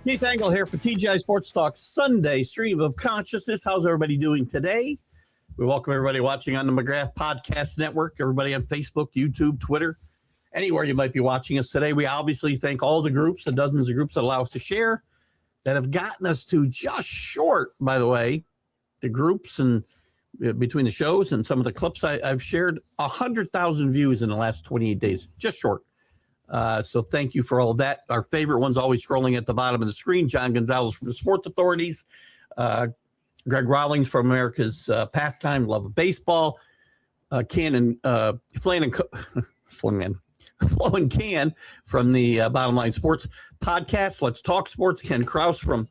Keith Engle here for TGI Sports Talk Sunday Stream of Consciousness. How's everybody doing today? We welcome everybody watching on the McGrath Podcast Network, everybody on Facebook, YouTube, Twitter, anywhere you might be watching us today. We obviously thank all the groups, the dozens of groups that allow us to share, that have gotten us to just short, by the way, the groups and between the shows and some of the clips I've shared, 100,000 views in the last 28 days, just short. So thank you for all of that. Our favorite one's always scrolling at the bottom of the screen. John Gonzalez from the Sports Authorities. Greg Rawlings from America's Pastime, Love of Baseball. Flo and Can from the Bottom Line Sports Podcast. Let's Talk Sports. Ken Krause from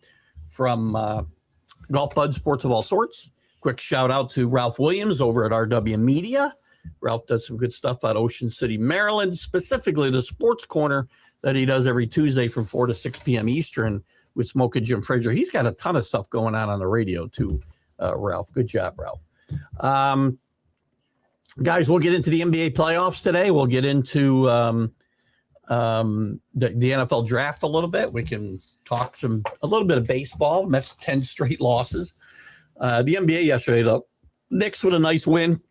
Golf Bud Sports of All Sorts. Quick shout out to Ralph Williams over at RW Media. Ralph does some good stuff out of Ocean City, Maryland, specifically the Sports Corner that he does every Tuesday from 4 to 6 p.m. Eastern with Smoke and Jim Frazier. He's got a ton of stuff going on the radio too, Ralph. Good job, Ralph. Guys, we'll get into the NBA playoffs today. We'll get into the NFL draft a little bit. We can talk a little bit of baseball. Mets 10 straight losses. The NBA yesterday, though, Knicks with a nice win.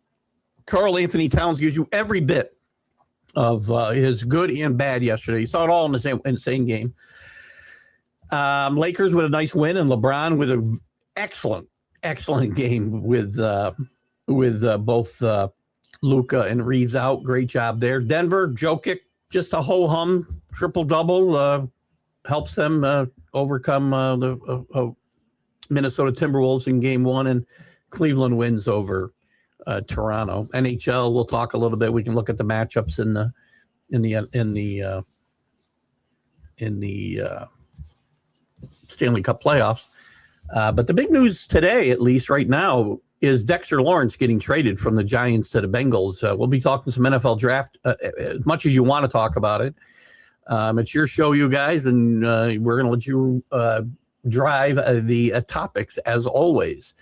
Karl Anthony Towns gives you every bit of his good and bad yesterday. You saw it all in the same game. Lakers with a nice win, and LeBron with an excellent game with both Luka and Reeves out. Great job there. Denver, Jokic, just a ho-hum triple-double, helps them overcome the Minnesota Timberwolves in game one, and Cleveland wins over Toronto. NHL, we'll talk a little bit. We can look at the matchups in the Stanley Cup playoffs. But the big news today, at least right now, is Dexter Lawrence getting traded from the Giants to the Bengals. We'll be talking some NFL draft as much as you want to talk about it. It's your show, you guys, and we're going to let you drive the topics as always.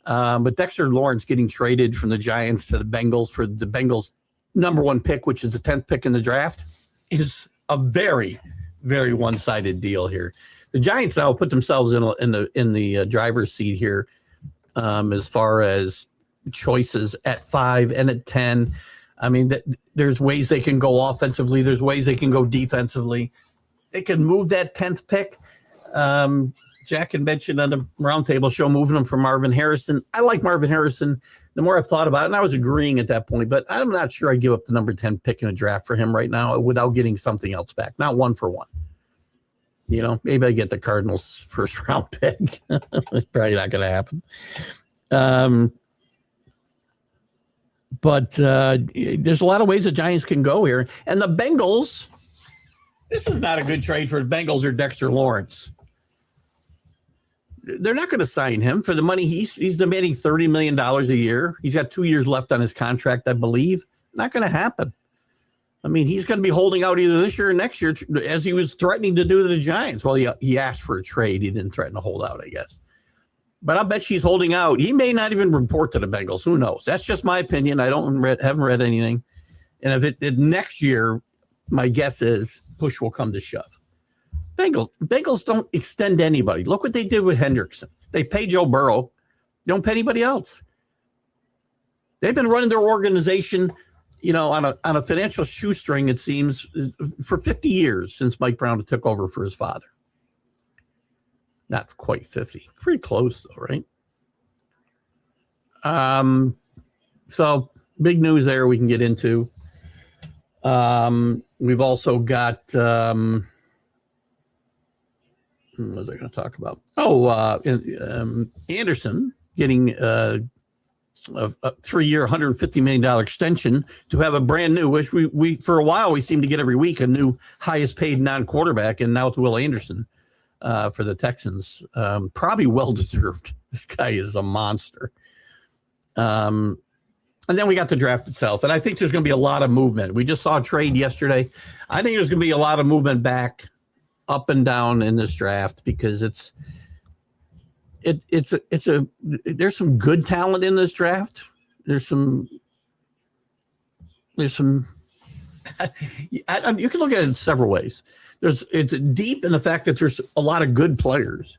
But Dexter Lawrence getting traded from the Giants to the Bengals for the Bengals' number one pick, which is the 10th pick in the draft, is a very, very one-sided deal here. The Giants now put themselves in the driver's seat here as far as choices at 5 and at 10. I mean, there's ways they can go offensively. There's ways they can go defensively. They can move that 10th pick. Jack had mentioned on the roundtable show moving them for Marvin Harrison. I like Marvin Harrison. The more I've thought about it, and I was agreeing at that point, but I'm not sure I'd give up the number 10 pick in a draft for him right now without getting something else back. Not one for one. You know, maybe I get the Cardinals' first round pick. It's probably not going to happen. But there's a lot of ways the Giants can go here. And the Bengals, this is not a good trade for the Bengals or Dexter Lawrence. They're not going to sign him for the money. He's demanding $30 million a year. He's got 2 years left on his contract, I believe. Not going to happen. I mean, he's going to be holding out either this year or next year, as he was threatening to do to the Giants. Well, he asked for a trade. He didn't threaten to hold out, I guess. But I bet he's holding out. He may not even report to the Bengals. Who knows? That's just my opinion. I haven't read anything. And if it next year, my guess is push will come to shove. Bengals don't extend anybody. Look what they did with Hendrickson. They pay Joe Burrow. They don't pay anybody else. They've been running their organization, you know, on a financial shoestring, it seems, for 50 years since Mike Brown took over for his father. Not quite 50. Pretty close, though, right? So big news there we can get into. We've also got... what was I going to talk about? Anderson getting a 3-year, $150 million extension to have a brand new, which we for a while we seem to get every week, a new highest paid non-quarterback, and now it's Will Anderson for the Texans. Probably well-deserved. This guy is a monster. And then we got the draft itself, and I think there's going to be a lot of movement. We just saw a trade yesterday. I think there's going to be a lot of movement back up and down in this draft because there's some good talent in this draft. There's some You can look at it in several ways. It's deep in the fact that there's a lot of good players,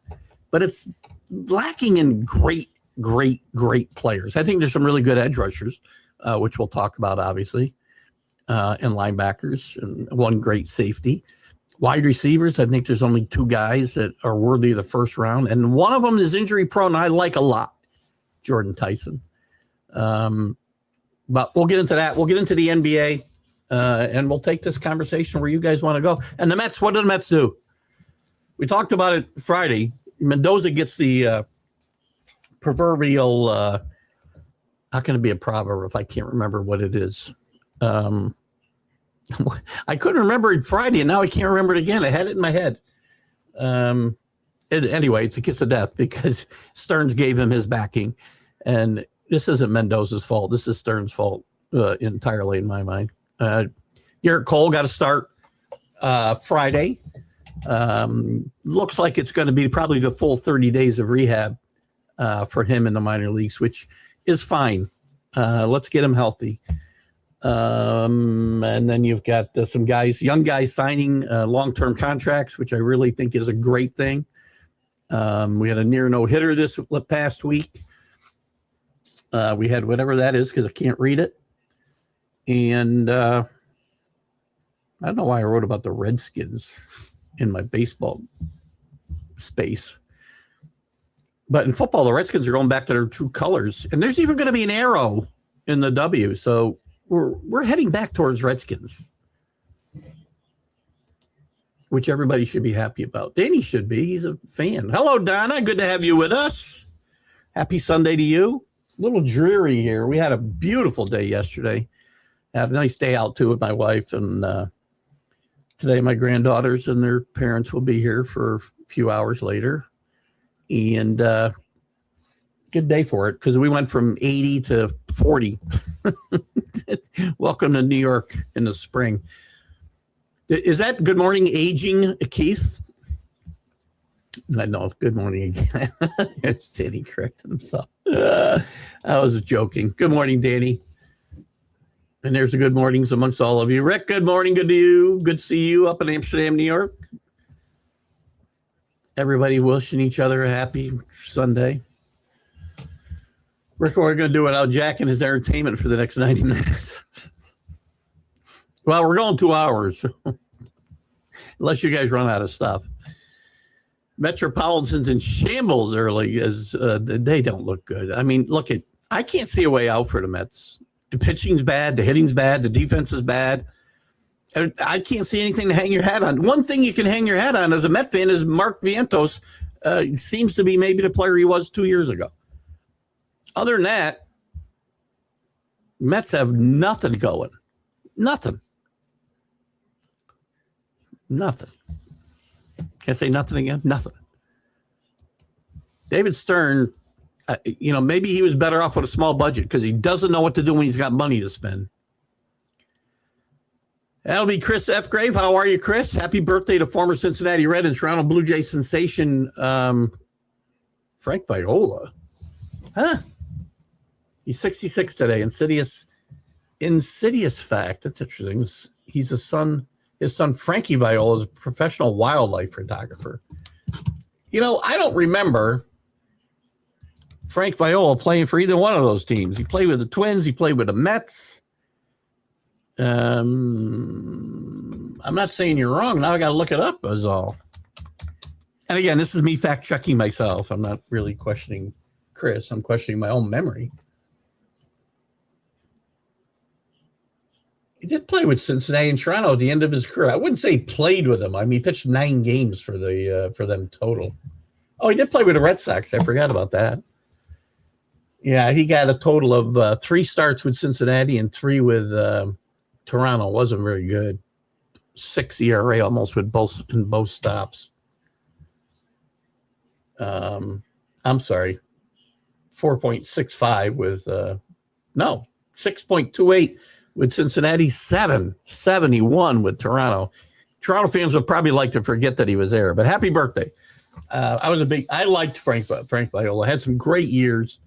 but it's lacking in great players. I think there's some really good edge rushers, which we'll talk about, obviously, and linebackers, and one great safety. Wide receivers, I think there's only two guys that are worthy of the first round, and one of them is injury prone. I like a lot, Jordan Tyson. But we'll get into that. We'll get into the NBA, and we'll take this conversation where you guys want to go. And the Mets, what do the Mets do? We talked about it Friday. Mendoza gets the proverbial, how can it be a proverb if I can't remember what it is? I couldn't remember it Friday, and now I can't remember it again. I had it in my head. Anyway, it's a kiss of death because Stearns gave him his backing, and this isn't Mendoza's fault. This is Stearns' fault entirely in my mind. Garrett Cole got to start Friday. Looks like it's going to be probably the full 30 days of rehab for him in the minor leagues, which is fine. Let's get him healthy. And then you've got some guys, young guys signing long-term contracts, which I really think is a great thing. We had a near no-hitter this past week. We had whatever that is because I can't read it. And I don't know why I wrote about the Redskins in my baseball space. But in football, the Redskins are going back to their true colors. And there's even going to be an arrow in the W. So we're heading back towards Redskins, which everybody should be happy about. Danny should be. He's a fan. Hello, Donna. Good to have you with us. Happy Sunday to you. A little dreary here. We had a beautiful day yesterday. Had a nice day out, too, with my wife. And today my granddaughters and their parents will be here for a few hours later. And good day for it because we went from 80 to 40. Welcome to New York in the spring. Is that good morning aging, Keith? No, good morning again. It's Danny correcting himself. I was joking. Good morning, Danny. And there's the good mornings amongst all of you. Rick, good morning. Good to you. Good to see you up in Amsterdam, New York. Everybody wishing each other a happy Sunday. Rick, we're going to do without Jack and his entertainment for the next 90 minutes. Well, we're going 2 hours. Unless you guys run out of stuff. Metropolitans in shambles early as they don't look good. I mean, I can't see a way out for the Mets. The pitching's bad. The hitting's bad. The defense is bad. I can't see anything to hang your hat on. One thing you can hang your hat on as a Met fan is Mark Vientos seems to be maybe the player he was 2 years ago. Other than that, Mets have nothing going. Nothing. Can I say nothing again? Nothing. David Stern, maybe he was better off with a small budget because he doesn't know what to do when he's got money to spend. That'll be Chris F. Grave. How are you, Chris? Happy birthday to former Cincinnati Red and Toronto Blue Jay sensation Frank Viola. Huh? He's 66 today. Insidious fact. That's interesting. He's his son Frankie Viola is a professional wildlife photographer. I don't remember Frank Viola playing for either one of those teams. He played with the Twins. He played with the Mets. I'm not saying you're wrong. Now I got to look it up is all. And again, this is me fact checking myself. I'm not really questioning Chris. I'm questioning my own memory. He did play with Cincinnati and Toronto at the end of his career. I wouldn't say he played with them. I mean, he pitched 9 games for them total. Oh, he did play with the Red Sox. I forgot about that. Yeah, he got a total of 3 starts with Cincinnati and 3 with Toronto. Wasn't very good. 6 ERA almost with both stops. I'm sorry, 4.65 with 6.28 with Cincinnati, 7.71 with Toronto. Toronto fans would probably like to forget that he was there, but happy birthday. I liked Frank Viola. Had some great years.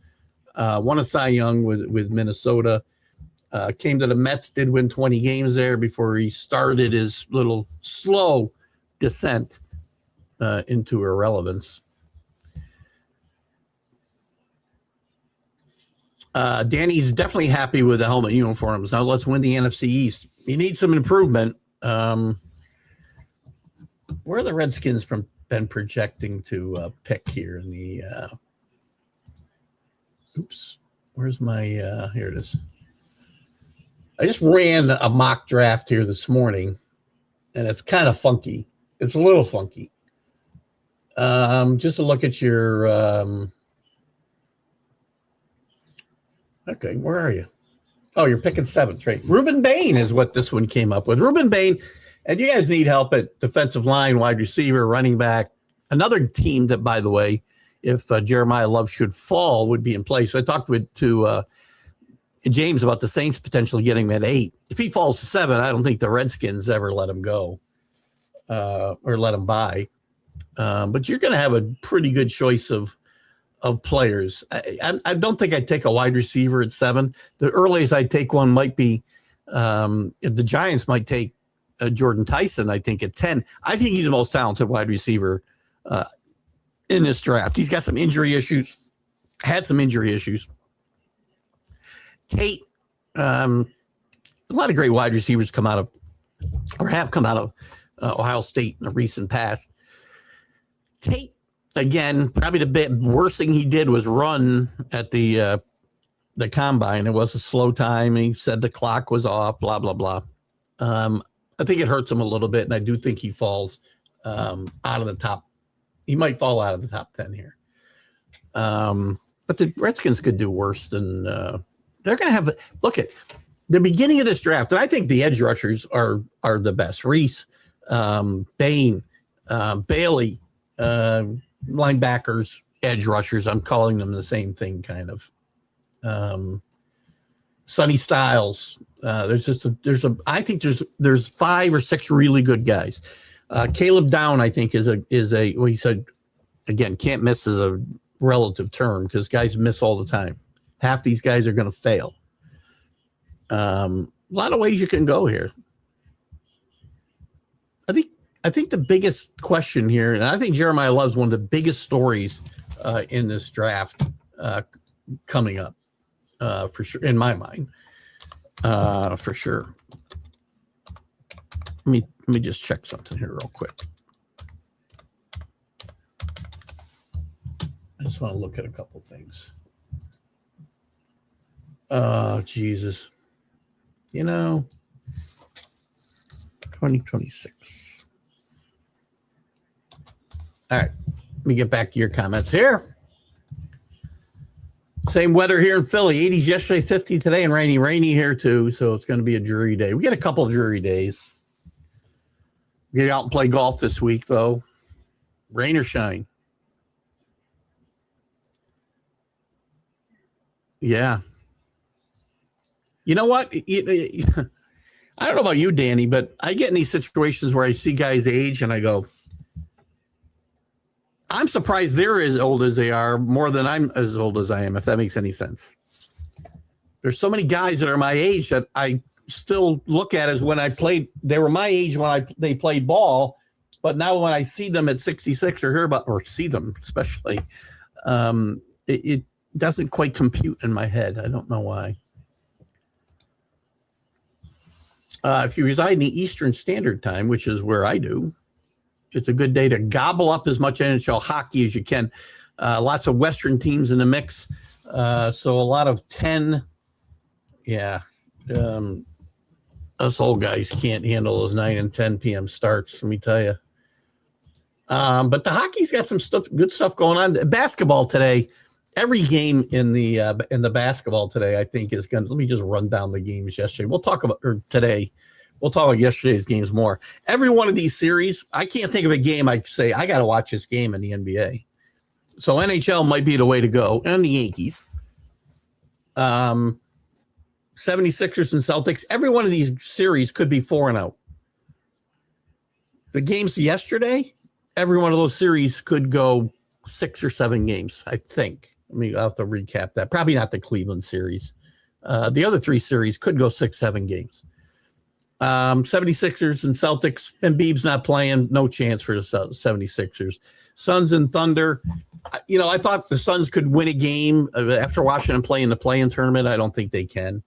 Won a Cy Young with Minnesota. Came to the Mets, did win 20 games there before he started his little slow descent into irrelevance. Danny's definitely happy with the helmet uniforms. Now let's win the NFC East. He needs some improvement. Where are the Redskins been projecting to pick here in the oops, where's my here it is. I just ran a mock draft here this morning, and it's kind of funky. It's a little funky. Just to look at your okay, where are you? Oh, you're picking 7th, right? Ruben Bain is what this one came up with. Ruben Bain, and you guys need help at defensive line, wide receiver, running back. Another team that, by the way, if Jeremiah Love should fall, would be in place. So I talked to James about the Saints potentially getting him at 8. If he falls to 7, I don't think the Redskins ever let him go or let him buy. But you're going to have a pretty good choice of players. I don't think I'd take a wide receiver at 7. The earliest I'd take one might be if the Giants might take Jordan Tyson, I think, at 10. I think he's the most talented wide receiver in this draft. He's got some injury issues, had some injury issues. Tate, a lot of great wide receivers come out of, or have come out of Ohio State in the recent past. Tate, again, probably the bit worst thing he did was run at the combine. It was a slow time. He said the clock was off, blah, blah, blah. I think it hurts him a little bit, and I do think he falls out of the top. He might fall out of the top 10 here. But the Redskins could do worse than they're going to have. Look at the beginning of this draft, and I think the edge rushers are the best. Reese, Bain, Bailey, linebackers, edge rushers. I'm calling them the same thing, kind of. Sonny Styles. I think there's 5 or 6 really good guys. Caleb Down, I think, is a well, he said, again, can't miss is a relative term because guys miss all the time. Half these guys are going to fail. A lot of ways you can go here. I think the biggest question here, and I think Jeremiah Love's one of the biggest stories in this draft coming up, for sure, in my mind, for sure. Let me just check something here real quick. I just want to look at a couple things. Jesus. 2026. All right. Let me get back to your comments here. Same weather here in Philly. 80s yesterday, 50 today, and rainy here too. So it's going to be a dreary day. We get a couple of dreary days. Get out and play golf this week, though. Rain or shine. Yeah. You know what? I don't know about you, Danny, but I get in these situations where I see guys age and I go, I'm surprised they're as old as they are more than I'm as old as I am, if that makes any sense. There's so many guys that are my age that I still look at as when I played. They were my age when they played ball, but now when I see them at 66 or hear about, or see them especially, it doesn't quite compute in my head. I don't know why. If you reside in the Eastern Standard Time, which is where I do, it's a good day to gobble up as much NHL hockey as you can. Lots of Western teams in the mix. So a lot of 10. Yeah. Us old guys can't handle those 9 and 10 p.m. starts, let me tell you. But the hockey's got some good stuff going on. Basketball today, every game in the basketball today, I think is going to, let me just run down the games yesterday. We'll talk about yesterday's games more. Every one of these series, I can't think of a game I say, I got to watch this game in the NBA. So NHL might be the way to go. And the Yankees. 76ers and Celtics. Every one of these series could be 4-0. The games yesterday, every one of those series could go 6 or 7 games, I think. I'll have to recap that. Probably not the Cleveland series. The other 3 series could go 6-7 games. 76ers and Celtics, Embiid's not playing, no chance for the 76ers. Suns and Thunder, I thought the Suns could win a game after watching them play in the play-in tournament. I don't think they can.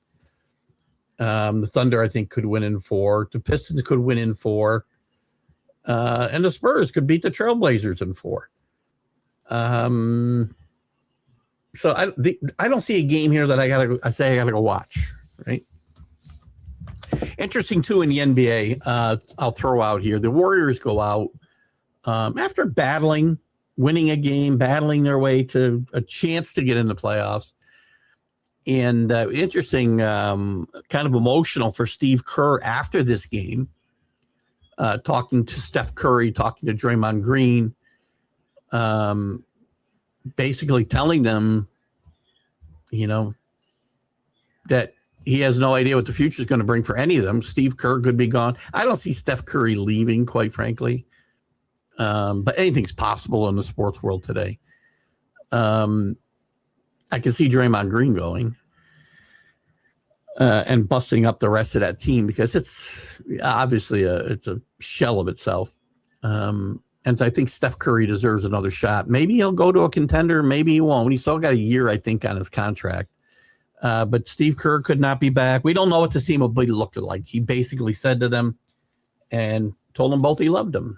The Thunder, I think, could win in 4. The Pistons could win in 4. And the Spurs could beat the Trailblazers in 4. So I don't see a game here that I gotta go watch, right? Interesting too in the NBA. I'll throw out here the Warriors go out after winning a game, battling their way to a chance to get in the playoffs. And interesting, kind of emotional for Steve Kerr after this game, talking to Steph Curry, talking to Draymond Green, basically telling them, that he has no idea what the future is going to bring for any of them. Steve Kerr could be gone. I don't see Steph Curry leaving, quite frankly. But anything's possible in the sports world today. I can see Draymond Green going and busting up the rest of that team because it's obviously it's a shell of itself. And so I think Steph Curry deserves another shot. Maybe he'll go to a contender. Maybe he won't. He's still got a year, I think, on his contract. But Steve Kerr could not be back. We don't know what this team will be looking like. He basically said to them and told them both he loved them.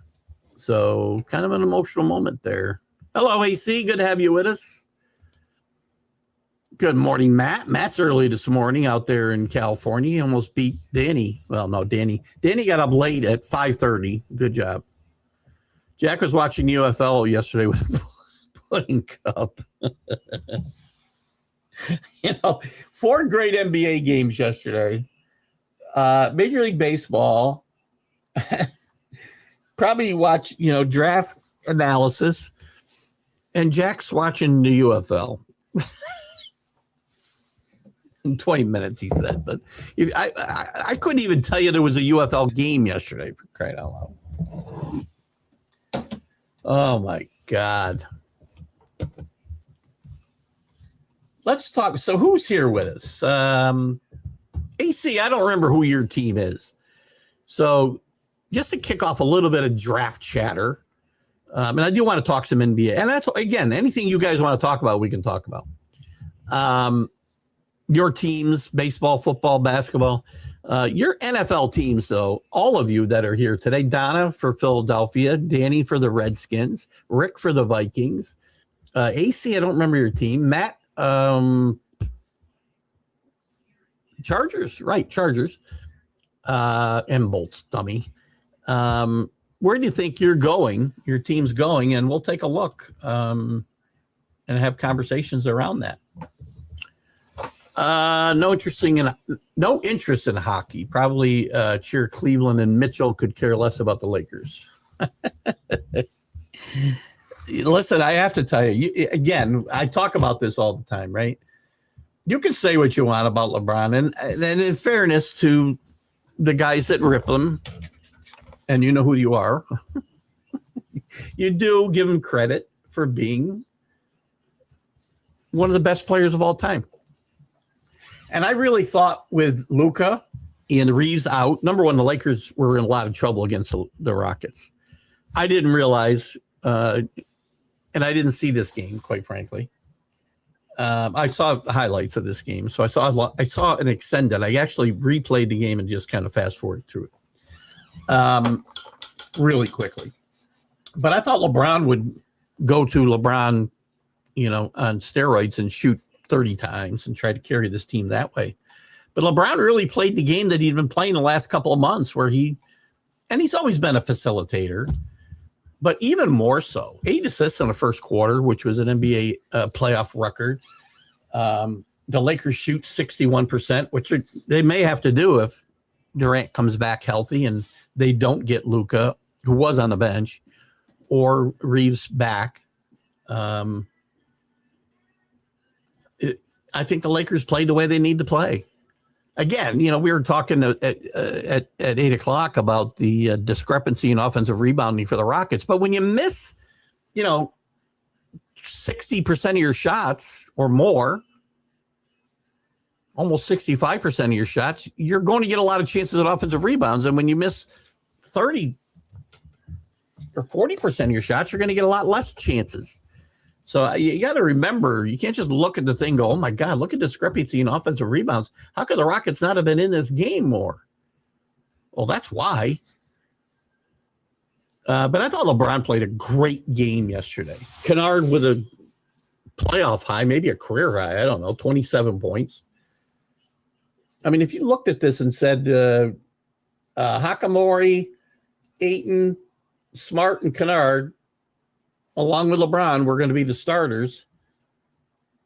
So kind of an emotional moment there. Hello, AC. Good to have you with us. Good morning, Matt. Matt's early this morning out there in California. He almost beat Danny. Well, no, Danny got up late at 5:30. Good job. Jack was watching UFL yesterday with Pudding Cup. 4 great NBA games yesterday. Major League Baseball. Probably watch, draft analysis. And Jack's watching the UFL. In 20 minutes, he said. But I couldn't even tell you there was a UFL game yesterday, for crying out loud. Oh, my God. Let's talk. So who's here with us? AC, I don't remember who your team is. So just to kick off a little bit of draft chatter, and I do want to talk some NBA. And that's, again, anything you guys want to talk about, we can talk about. Your teams, baseball, football, basketball. Your NFL teams, though, all of you that are here today, Donna for Philadelphia, Danny for the Redskins, Rick for the Vikings, AC, I don't remember your team, Matt, Chargers, right, Chargers, and Bolts, dummy. Where do you think your team's going? And we'll take a look and have conversations around that. No interest in hockey. Probably cheer Cleveland, and Mitchell could care less about the Lakers. Listen, I have to tell you, again, I talk about this all the time, right? You can say what you want about LeBron, and in fairness to the guys that rip them, and you know who you are, you do give him credit for being one of the best players of all time. And I really thought with Luka and Reeves out, number one, the Lakers were in a lot of trouble against the Rockets. I didn't realize, and I didn't see this game, quite frankly. I saw the highlights of this game, so I saw an extended. I actually replayed the game and just kind of fast forward through it really quickly. But I thought LeBron would go to LeBron, on steroids and shoot 30 times and try to carry this team that way. But LeBron really played the game that he'd been playing the last couple of months, where he's always been a facilitator, but even more so. 8 assists in the first quarter, which was an NBA playoff record. The Lakers shoot 61%, which they may have to do if Durant comes back healthy and they don't get Luka, who was on the bench, or Reeves back. I think the Lakers played the way they need to play. Again, we were talking at 8:00 about the discrepancy in offensive rebounding for the Rockets. But when you miss, 60% of your shots or more, almost 65% of your shots, you're going to get a lot of chances at offensive rebounds. And when you miss 30 or 40% of your shots, you're going to get a lot less chances. So you got to remember, you can't just look at the thing and go, oh, my God, look at the discrepancy in offensive rebounds. How could the Rockets not have been in this game more? Well, that's why. But I thought LeBron played a great game yesterday. Kennard with a playoff high, maybe a career high, I don't know, 27 points. I mean, if you looked at this and said Hakamori, Ayton, Smart, and Kennard, along with LeBron, were going to be the starters,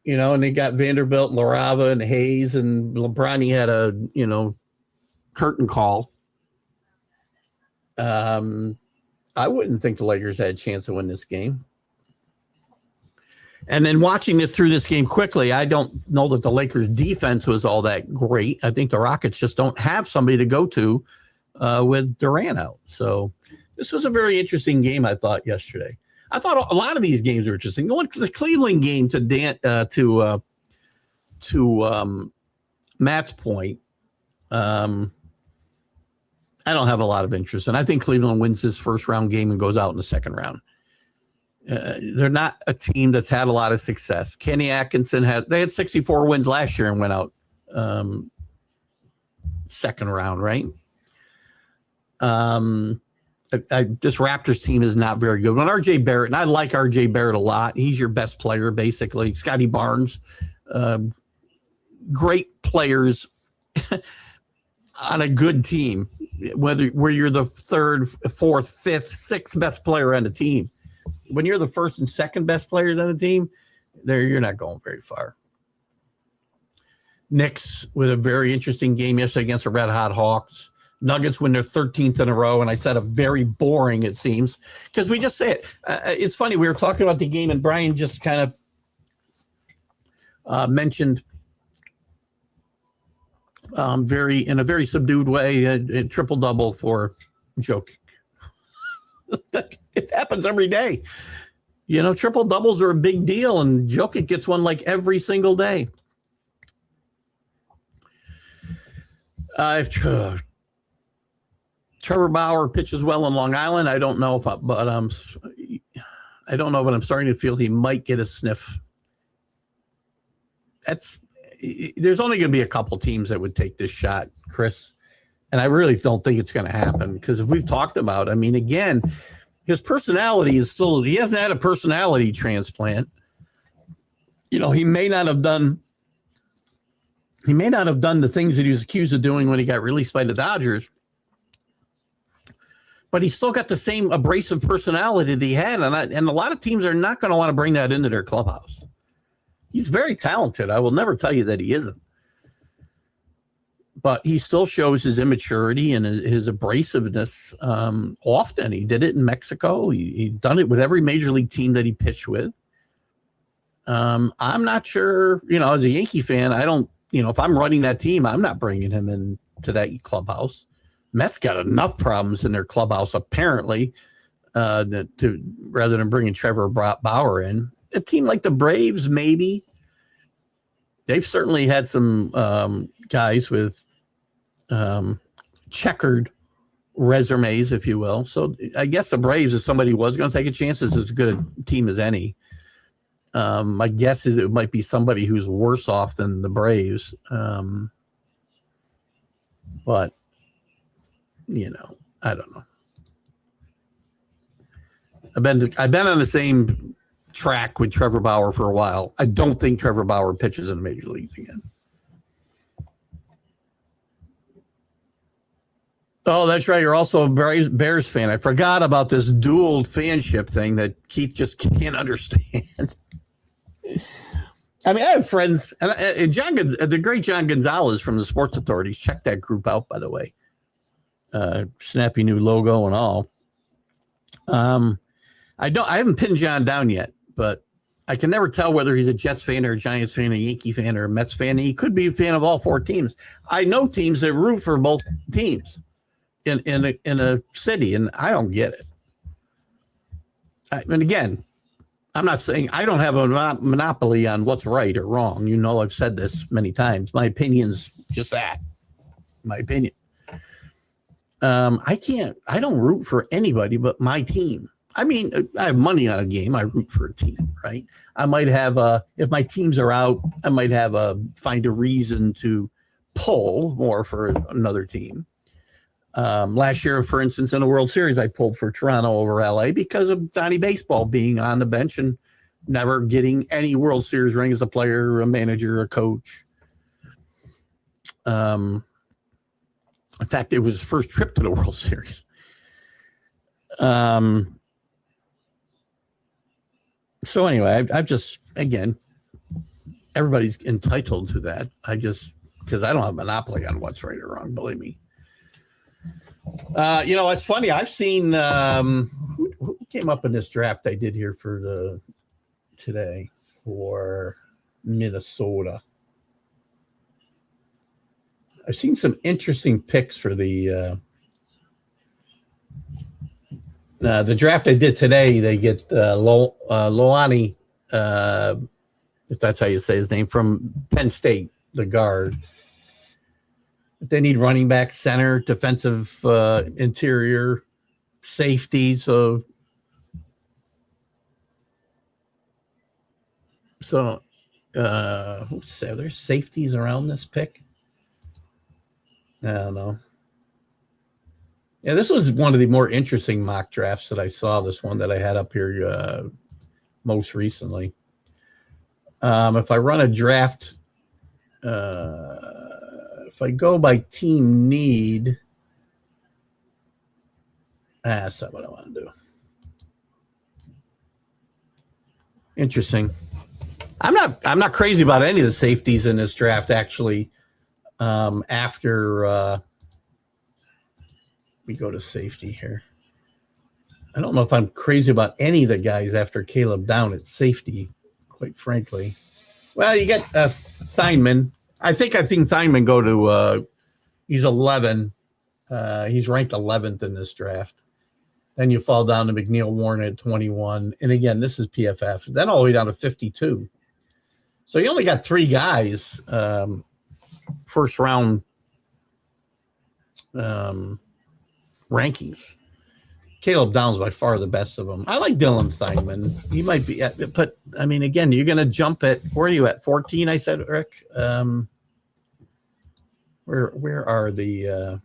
and they got Vanderbilt, Larava, and Hayes, and LeBron, he had a, curtain call. I wouldn't think the Lakers had a chance to win this game. And then watching it through this game quickly, I don't know that the Lakers defense was all that great. I think the Rockets just don't have somebody to go to with Durant out. So this was a very interesting game, I thought, yesterday. I thought a lot of these games were interesting. Going to the Cleveland game to Matt's point, I don't have a lot of interest. And I think Cleveland wins this first round game and goes out in the second round. They're not a team that's had a lot of success. Kenny Atkinson they had 64 wins last year and went out second round, right? This Raptors team is not very good. When RJ Barrett, and I like RJ Barrett a lot, he's your best player, basically. Scotty Barnes, great players on a good team, where you're the third, fourth, fifth, sixth best player on the team. When you're the first and second best players on the team, you're not going very far. Knicks with a very interesting game yesterday against the Red Hot Hawks. Nuggets win their 13th in a row, and I said a very boring, it seems, because we just say it. It's funny, we were talking about the game, and Brian just kind of mentioned in a very subdued way a triple-double for Jokic. It happens every day. Triple doubles are a big deal, and Jokic gets one like every single day. If Trevor Bauer pitches well in Long Island, I don't know but I'm starting to feel he might get a sniff. There's only going to be a couple teams that would take this shot, Chris. And I really don't think it's going to happen because if we've talked about, again, his personality is still, he hasn't had a personality transplant. He may not have done the things that he was accused of doing when he got released by the Dodgers, but he's still got the same abrasive personality that he had. And a lot of teams are not going to want to bring that into their clubhouse. He's very talented. I will never tell you that he isn't. But he still shows his immaturity and his abrasiveness often. He did it in Mexico. He'd done it with every major league team that he pitched with. I'm not sure, as a Yankee fan, I don't, if I'm running that team, I'm not bringing him into that clubhouse. Mets got enough problems in their clubhouse, apparently, rather than bringing Trevor Bauer in. A team like the Braves, maybe. They've certainly had some guys with checkered resumes, if you will. So I guess the Braves, if somebody was going to take a chance, is as good a team as any. My guess is it might be somebody who's worse off than the Braves. But, I don't know. I've been on the same track with Trevor Bauer for a while. I don't think Trevor Bauer pitches in the major leagues again. Oh, that's right. You're also a Bears fan. I forgot about this dual fanship thing that Keith just can't understand. I have friends, and the great John Gonzalez from the Sports Authorities. Check that group out, by the way. Snappy new logo and all. I haven't pinned John down yet, but I can never tell whether he's a Jets fan or a Giants fan, a Yankee fan or a Mets fan. He could be a fan of all four teams. I know teams that root for both teams in a city, and I don't get it. And again, I'm not saying I don't have a monopoly on what's right or wrong. You know, I've said this many times. My opinion's just that. My opinion. I don't root for anybody but my team. I mean, I have money on a game. I root for a team, right? I might have if my teams are out, I might have find a reason to pull more for another team. Last year, for instance, in the World Series, I pulled for Toronto over LA because of Donnie Baseball being on the bench and never getting any World Series ring as a player, a manager, a coach. In fact, it was his first trip to the World Series. So anyway, I've just, again, everybody's entitled to that. Because I don't have a monopoly on what's right or wrong, believe me. It's funny. I've seen who came up in this draft I did here for today for Minnesota. I've seen some interesting picks for the draft I did today. They get Loani, if that's how you say his name, from Penn State, the guard. They need running back, center, defensive interior, safety. So there's safeties around this pick. I don't know. Yeah, this was one of the more interesting mock drafts that I saw. This one that I had up here most recently. If I run a draft, if I go by team need, that's not what I want to do. Interesting. I'm not crazy about any of the safeties in this draft, actually. After we go to safety here, I don't know if I'm crazy about any of the guys after Caleb Down at safety, quite frankly. Well, you get Steinman. I think I've seen Steinman go to he's 11. He's ranked 11th in this draft. Then you fall down to McNeil Warren at 21. And again, this is PFF. Then all the way down to 52. So you only got 3 guys first round rankings. Caleb Down's by far the best of them. I like Dylan Steinman. He might be, but I mean, again, you're going to jump at, where are you at? 14, I said, Rick. Where are the,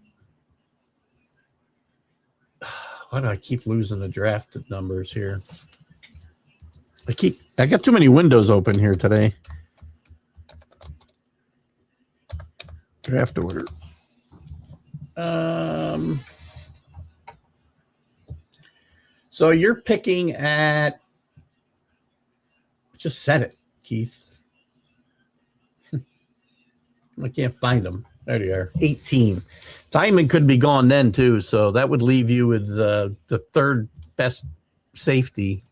why do I keep losing the drafted numbers here? I got too many windows open here today. Draft order. So you're picking at, just said it, Keith. I can't find them. There they are. 18. Timon could be gone then too, so that would leave you with the third best safety.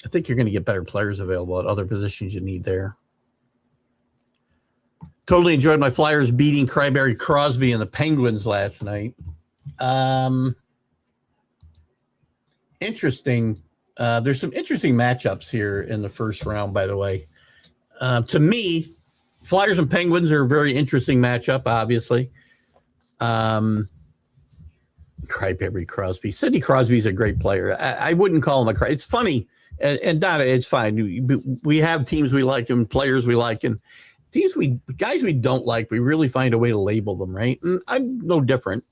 I think you're going to get better players available at other positions you need there. Totally enjoyed my Flyers beating Cryberry Crosby and the Penguins last night. Interesting. There's some interesting matchups here in the first round, by the way. To me, Flyers and Penguins are a very interesting matchup, obviously. Cryberry Crosby. Sidney Crosby's a great player. I wouldn't call him it's funny, and not, it's fine. We have teams we like and players we like, and guys we don't like, we really find a way to label them, right? And I'm no different.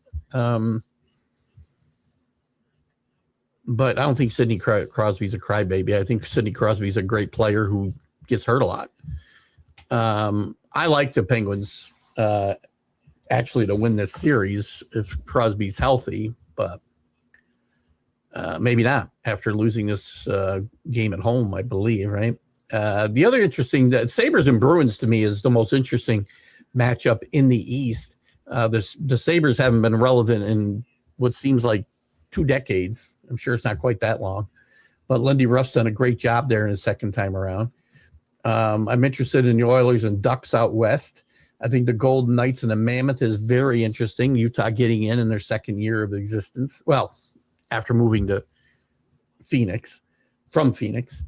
But I don't think Sidney Crosby's a crybaby. I think Sidney Crosby's a great player who gets hurt a lot. I like the Penguins actually to win this series if Crosby's healthy, but maybe not after losing this game at home, I believe, right? The other interesting, Sabres and Bruins to me is the most interesting matchup in the East. The Sabres haven't been relevant in what seems like 2 decades. I'm sure it's not quite that long, but Lindy Ruff's done a great job there in his second time around. I'm interested in the Oilers and Ducks out west. I think the Golden Knights and the Mammoth is very interesting. Utah getting in their second year of existence. Well, after moving to Phoenix. from Phoenix.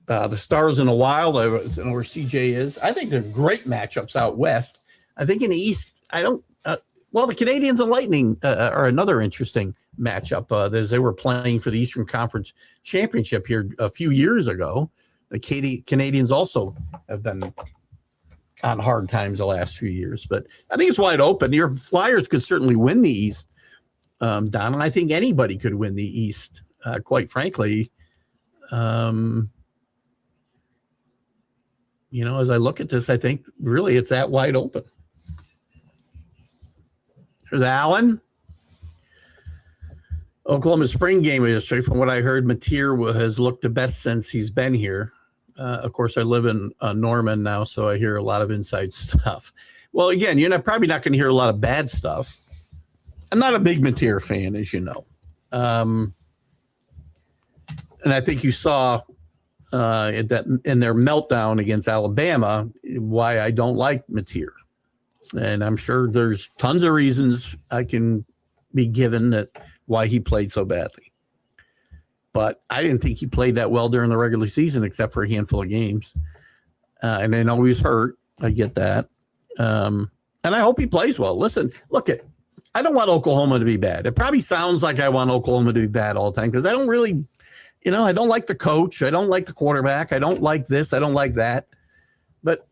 The Stars in the Wild, I don't know where CJ is. I think they're great matchups out west. I think in the East, I don't. Well, the Canadians and Lightning are another interesting matchup. As they were playing for the Eastern Conference Championship here a few years ago, the Canadians also have been on hard times the last few years. But I think it's wide open. Your Flyers could certainly win the East, Don, and I think anybody could win the East, quite frankly. As I look at this, I think really it's that wide open. There's Allen. Oklahoma spring game history. From what I heard, Mateer has looked the best since he's been here. Of course, I live in Norman now, so I hear a lot of inside stuff. Well, again, you're probably not going to hear a lot of bad stuff. I'm not a big Mateer fan, as you know. And I think you saw in their meltdown against Alabama why I don't like Mateer. And I'm sure there's tons of reasons I can be given that why he played so badly. But I didn't think he played that well during the regular season, except for a handful of games. And then always hurt. I get that. And I hope he plays well. Listen, I don't want Oklahoma to be bad. It probably sounds like I want Oklahoma to be bad all the time because I don't really, I don't like the coach. I don't like the quarterback. I don't like this. I don't like that. But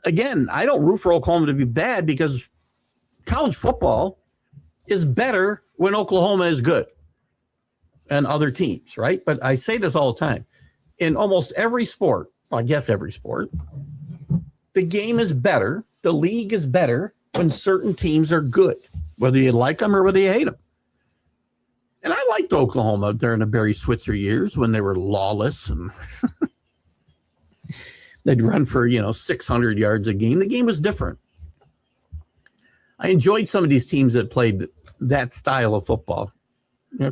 again, I don't root for Oklahoma to be bad because college football is better when Oklahoma is good and other teams, right? But I say this all the time. In almost every sport, well, I guess every sport, the game is better, the league is better when certain teams are good, whether you like them or whether you hate them. And I liked Oklahoma during the Barry Switzer years when they were lawless and they'd run for, 600 yards a game. The game was different. I enjoyed some of these teams that played that style of football.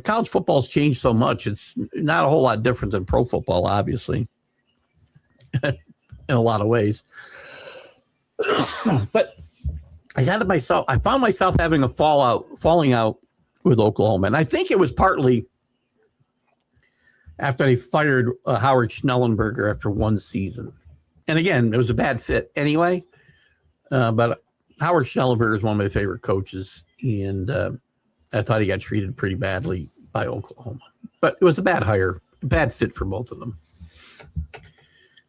College football's changed so much. It's not a whole lot different than pro football, obviously, in a lot of ways. But I found myself having a falling out with Oklahoma. And I think it was partly after they fired Howard Schnellenberger after one season. And again, it was a bad fit anyway. But Howard Schnellenberger is one of my favorite coaches. And I thought he got treated pretty badly by Oklahoma. But it was a bad fit for both of them.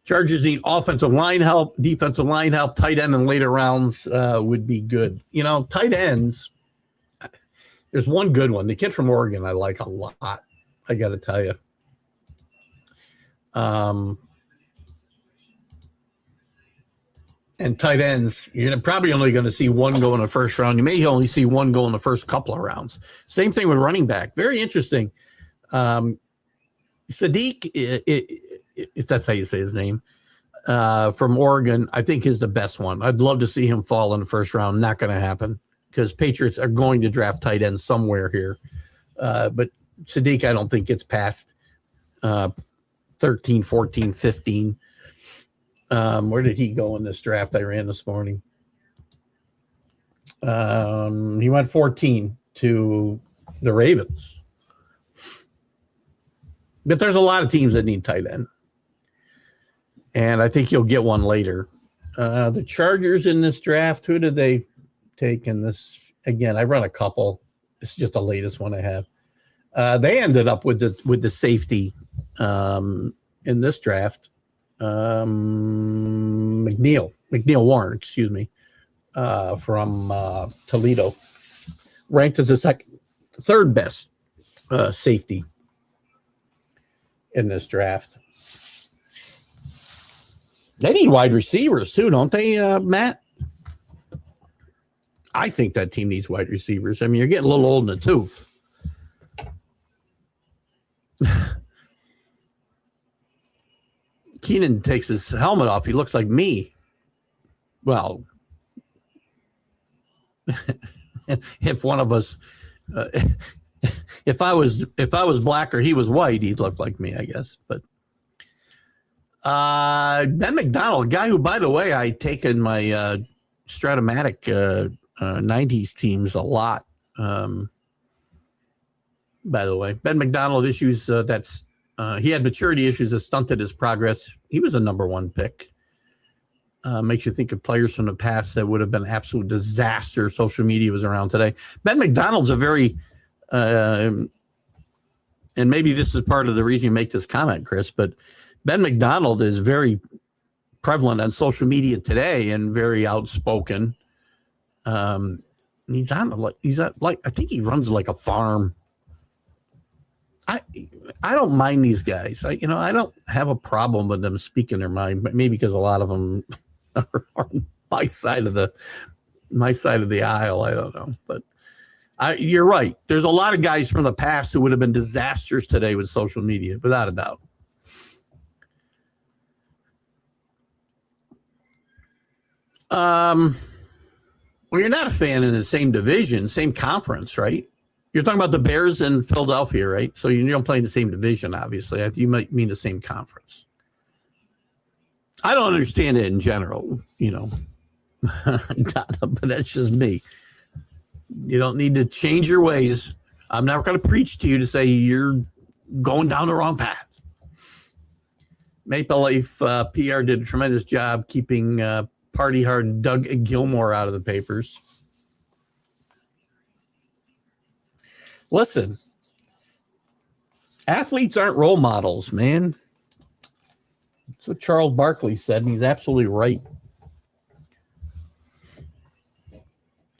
Chargers need offensive line help, defensive line help, tight end in later rounds would be good. Tight ends, there's one good one. The kid from Oregon I like a lot, I got to tell you. And tight ends, you're probably only going to see one go in the first round. You may only see one go in the first couple of rounds. Same thing with running back. Very interesting. Sadiq, if that's how you say his name, from Oregon, I think is the best one. I'd love to see him fall in the first round. Not going to happen because Patriots are going to draft tight ends somewhere here. But Sadiq, I don't think gets past 13, 14, 15. Where did he go in this draft I ran this morning? He went 14 to the Ravens. But there's a lot of teams that need tight end. And I think you'll get one later. The Chargers in this draft, who did they take in this? Again, I run a couple. It's just the latest one I have. They ended up with the safety in this draft. McNeil Warren, excuse me, from Toledo, ranked as the third best safety in this draft. They need wide receivers too, don't they, Matt? I think that team needs wide receivers. I mean, you're getting a little old in the tooth. Keenan takes his helmet off. He looks like me. Well, if one of us, if I was black or he was white, he'd look like me, I guess. But Ben McDonald, a guy who, by the way, I take in my Stratomatic 90s teams a lot. By the way, Ben McDonald issues that's He had maturity issues that stunted his progress. He was a number 1 pick. Makes you think of players from the past that would have been absolute disaster if social media was around today. Ben McDonald's a very, and maybe this is part of the reason you make this comment, Chris, but Ben McDonald is very prevalent on social media today and very outspoken. He's on like I think he runs like a farm. I don't mind these guys. I don't have a problem with them speaking their mind, but maybe because a lot of them are on my side of the aisle. I don't know, but you're right. There's a lot of guys from the past who would have been disasters today with social media, without a doubt. Well, you're not a fan in the same division, same conference, right? You're talking about the Bears in Philadelphia, right? So you don't play in the same division, obviously. You might mean the same conference. I don't understand it in general, but that's just me. You don't need to change your ways. I'm never going to preach to you to say you're going down the wrong path. Maple Leaf PR did a tremendous job keeping party hard Doug Gilmore out of the papers. Listen, athletes aren't role models, man. That's what Charles Barkley said, and he's absolutely right.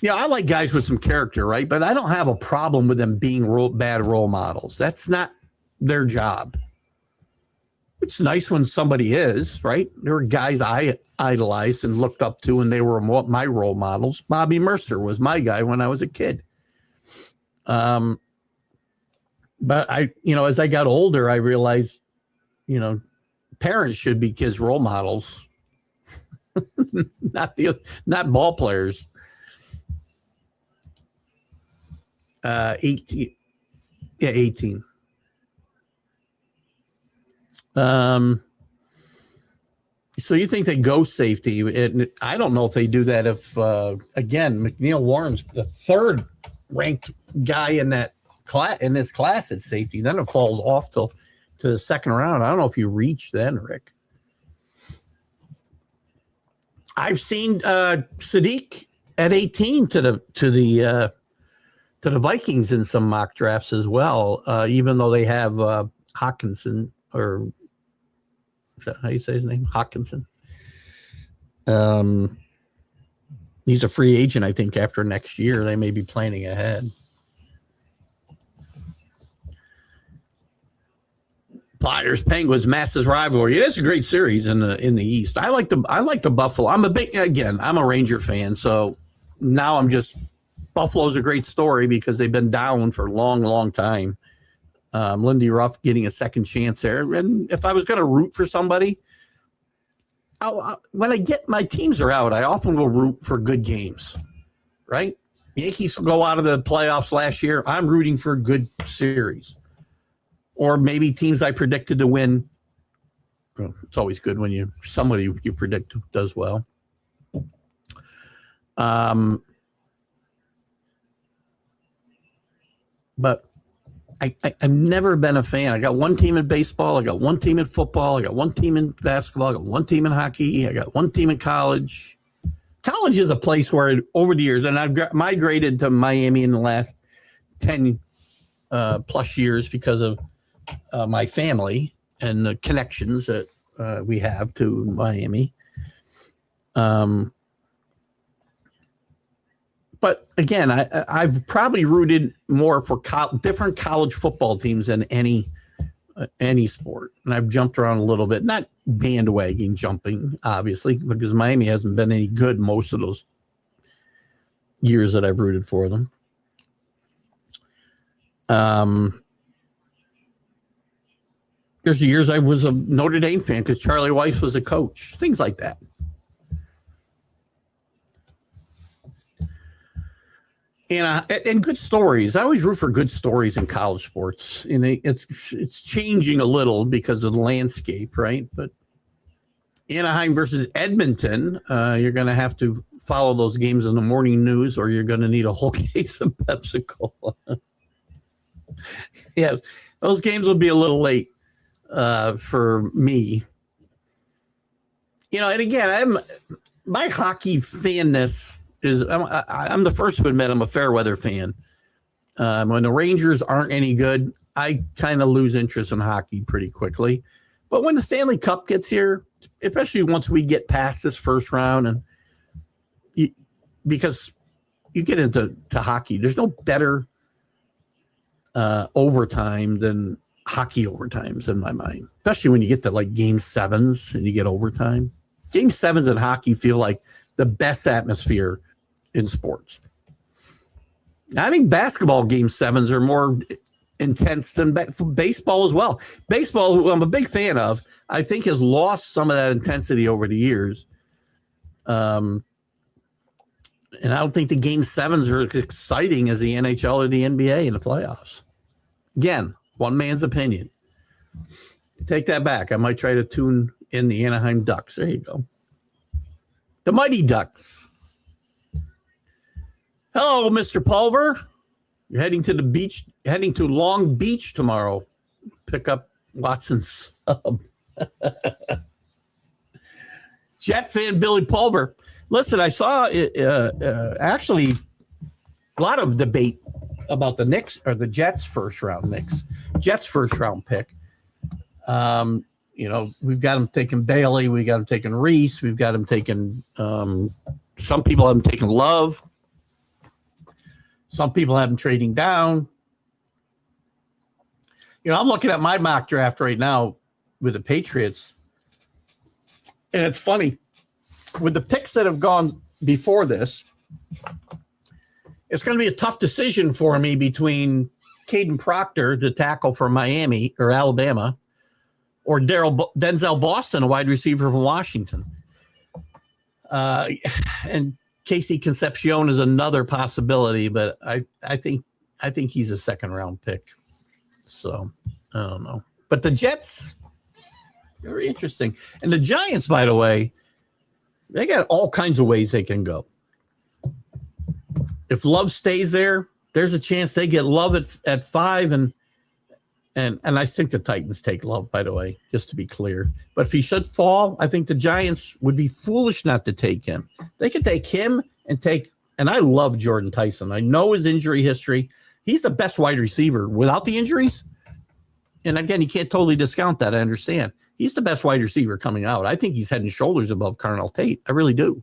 Yeah, I like guys with some character, right? But I don't have a problem with them being bad role models. That's not their job. It's nice when somebody is, right? There were guys I idolized and looked up to, and they were my role models. Bobby Mercer was my guy when I was a kid. But as I got older, I realized, parents should be kids' role models, not ball players. 18. Yeah, 18. So you think they go safety? And I don't know if they do that if, again, McNeil Warren's the 3rd ranked guy in this class at safety. Then it falls off to the 2nd round. I don't know if you reach then, Rick. I've seen Sadiq at 18 to the Vikings in some mock drafts as well, even though they have Hawkinson, or is that how you say his name? Hawkinson. He's a free agent, I think, after next year. They may be planning ahead. Flyers, Penguins, Masters rivalry. It is a great series in the East. I like the Buffalo. I'm a Ranger fan, so now Buffalo's a great story because they've been down for a long, long time. Lindy Ruff getting a second chance there. And if I was going to root for somebody, when I get my teams are out, I often will root for good games, right? Yankees go out of the playoffs last year. I'm rooting for a good series. Or maybe teams I predicted to win. Well, it's always good when somebody you predict does well. But I've never been a fan. I got one team in baseball. I got one team in football. I got one team in basketball. I got one team in hockey. I got one team in college. College is a place where over the years, and I've migrated to Miami in the last 10 plus years because of my family and the connections that we have to Miami. But again, I've probably rooted more for different college football teams than any sport. And I've jumped around a little bit, not bandwagon jumping, obviously, because Miami hasn't been any good most of those years that I've rooted for them. There's the years I was a Notre Dame fan because Charlie Weiss was a coach, things like that. And good stories. I always root for good stories in college sports. And it's changing a little because of the landscape, right? But Anaheim versus Edmonton, you're going to have to follow those games in the morning news, or you're going to need a whole case of Pepsi Cola. Yeah, those games will be a little late. for me. And again, my hockey fanness is I'm the first to admit I'm a fair weather fan. When the Rangers aren't any good, I kind of lose interest in hockey pretty quickly. But when the Stanley Cup gets here, especially once we get past this first round, because you get into hockey, there's no better overtime than hockey overtimes in my mind, especially when you get to like game sevens and you get overtime. Game sevens in hockey feel like the best atmosphere in sports. I think basketball game sevens are more intense than baseball as well. Baseball, who I'm a big fan of, I think has lost some of that intensity over the years. And I don't think the game sevens are as exciting as the NHL or the NBA in the playoffs. Again, one man's opinion. Take that back. I might try to tune in the Anaheim Ducks. There you go. The Mighty Ducks. Hello, Mr. Pulver. You're heading to the beach, heading to Long Beach tomorrow. Pick up Watson's sub. Jet fan Billy Pulver. Listen, I saw actually a lot of debate about the Knicks or the Jets first round pick. We've got them taking Bailey, we got them taking Reese, we've got them taking some people have them taking Love. Some people have them trading down. I'm looking at my mock draft right now with the Patriots. And it's funny. With the picks that have gone before this, it's going to be a tough decision for me between Caden Proctor, the tackle from Miami or Alabama, or Denzel Boston, a wide receiver from Washington. And Casey Concepcion is another possibility, but I think he's a second round pick. So I don't know. But the Jets, very interesting. And the Giants, by the way, they got all kinds of ways they can go. If Love stays there, there's a chance they get Love at 5, and I think the Titans take Love, by the way, just to be clear. But if he should fall, I think the Giants would be foolish not to take him. They could take him and I love Jordan Tyson. I know his injury history. He's the best wide receiver without the injuries. And again, you can't totally discount that. I understand. He's the best wide receiver coming out. I think he's head and shoulders above Carnell Tate. I really do.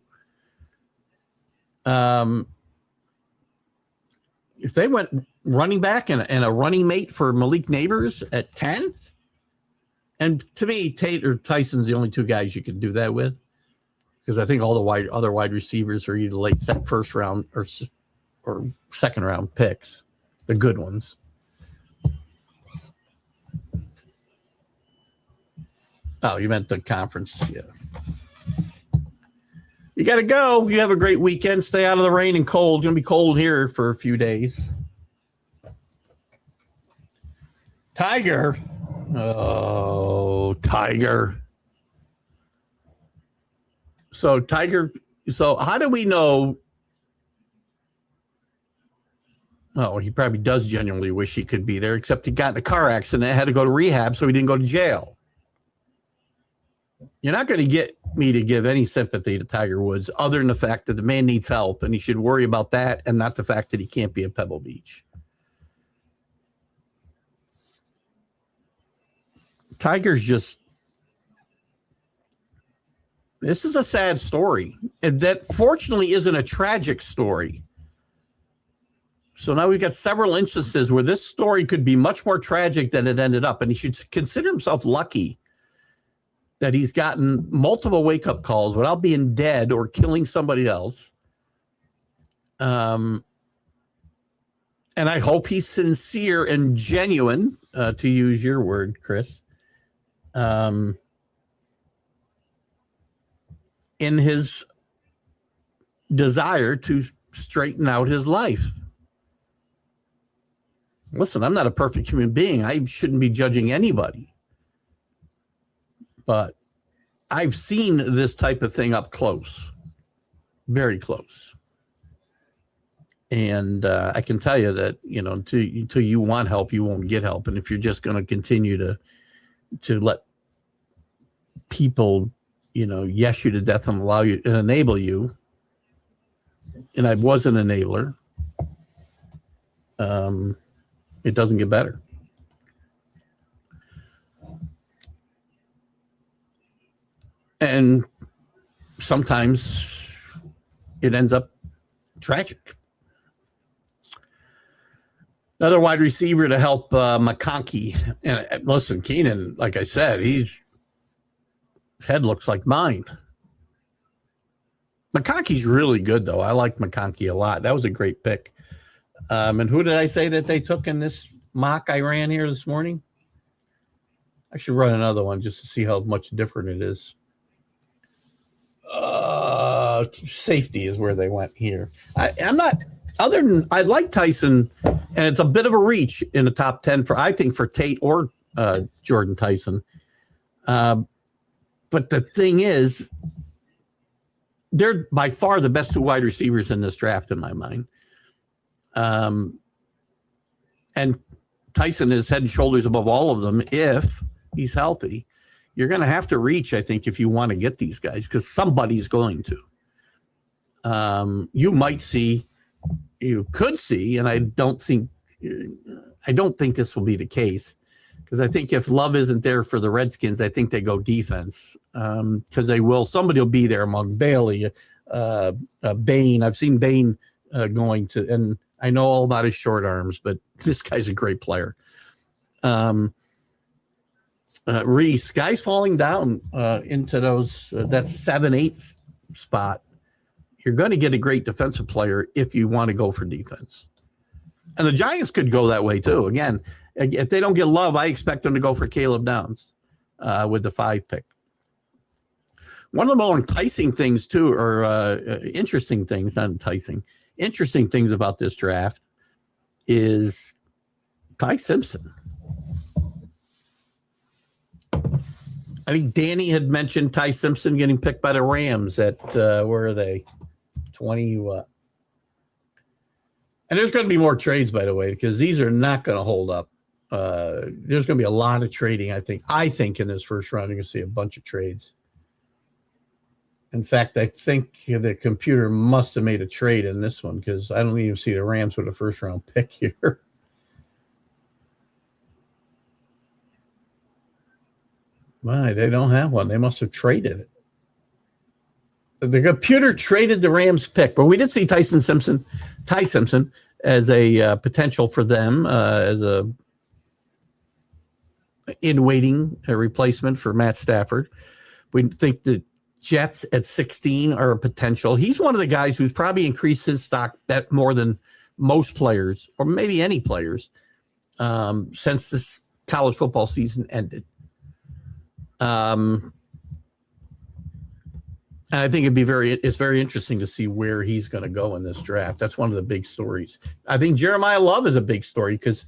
If they went running back and a running mate for Malik Neighbors at 10, and to me, Tate or Tyson's the only two guys you can do that with, because I think all the other wide receivers are either late first round or second round picks, the good ones. Oh, you meant the conference. Yeah. You got to go. You have a great weekend. Stay out of the rain and cold. It's going to be cold here for a few days. Tiger. Oh, Tiger. So, Tiger. So, how do we know? Oh, he probably does genuinely wish he could be there, except he got in a car accident and had to go to rehab, so he didn't go to jail. You're not going to get me to give any sympathy to Tiger Woods other than the fact that the man needs help, and he should worry about that and not the fact that he can't be at Pebble Beach. Tiger's just... This is a sad story. And that fortunately isn't a tragic story. So now we've got several instances where this story could be much more tragic than it ended up, and he should consider himself lucky that he's gotten multiple wake-up calls without being dead or killing somebody else. And I hope he's sincere and genuine, to use your word, Chris, in his desire to straighten out his life. Listen, I'm not a perfect human being. I shouldn't be judging anybody. But I've seen this type of thing up close, very close. And I can tell you that, until you want help, you won't get help. And if you're just going to continue to to let people, yes you to death and allow you and enable you. And I was an enabler. It doesn't get better. And sometimes it ends up tragic. Another wide receiver to help McConkey. And listen, Keenan, like I said, his head looks like mine. McConkey's really good, though. I like McConkey a lot. That was a great pick. And who did I say that they took in this mock I ran here this morning? I should run another one just to see how much different it is. Safety is where they went here. I'm not... Other than I like Tyson, and it's a bit of a reach in the top 10 for Tate or Jordan Tyson. But the thing is, they're by far the best two wide receivers in this draft in my mind. And Tyson is head and shoulders above all of them if he's healthy. You're going to have to reach, I think, if you want to get these guys, because somebody's going to. You could see, and I don't think this will be the case, because I think if Love isn't there for the Redskins, I think they go defense, because they will. Somebody will be there among Bailey, Bain. I've seen Bain going to, and I know all about his short arms, but this guy's a great player. Reese, guys falling down into those that 7-8 spot. You're going to get a great defensive player if you want to go for defense. And the Giants could go that way too. Again, if they don't get Love, I expect them to go for Caleb Downs with the 5 pick. One of the more enticing things too, or interesting things about this draft is Ty Simpson. I think Danny had mentioned Ty Simpson getting picked by the Rams at, where are they? 20 what? And there's going to be more trades, by the way, because these are not going to hold up. There's going to be a lot of trading, I think in this first round, you're going to see a bunch of trades. In fact, I think the computer must have made a trade in this one, because I don't even see the Rams with a first round pick here. Why? They don't have one. They must have traded it. The computer traded the Rams pick, but we did see Ty Simpson as a potential for them as a in-waiting replacement for Matt Stafford. We think the Jets at 16 are a potential. He's one of the guys who's probably increased his stock bet more than most players, or maybe any players, since this college football season ended. And I think it's very interesting to see where he's going to go in this draft. That's one of the big stories. I think Jeremiah Love is a big story, because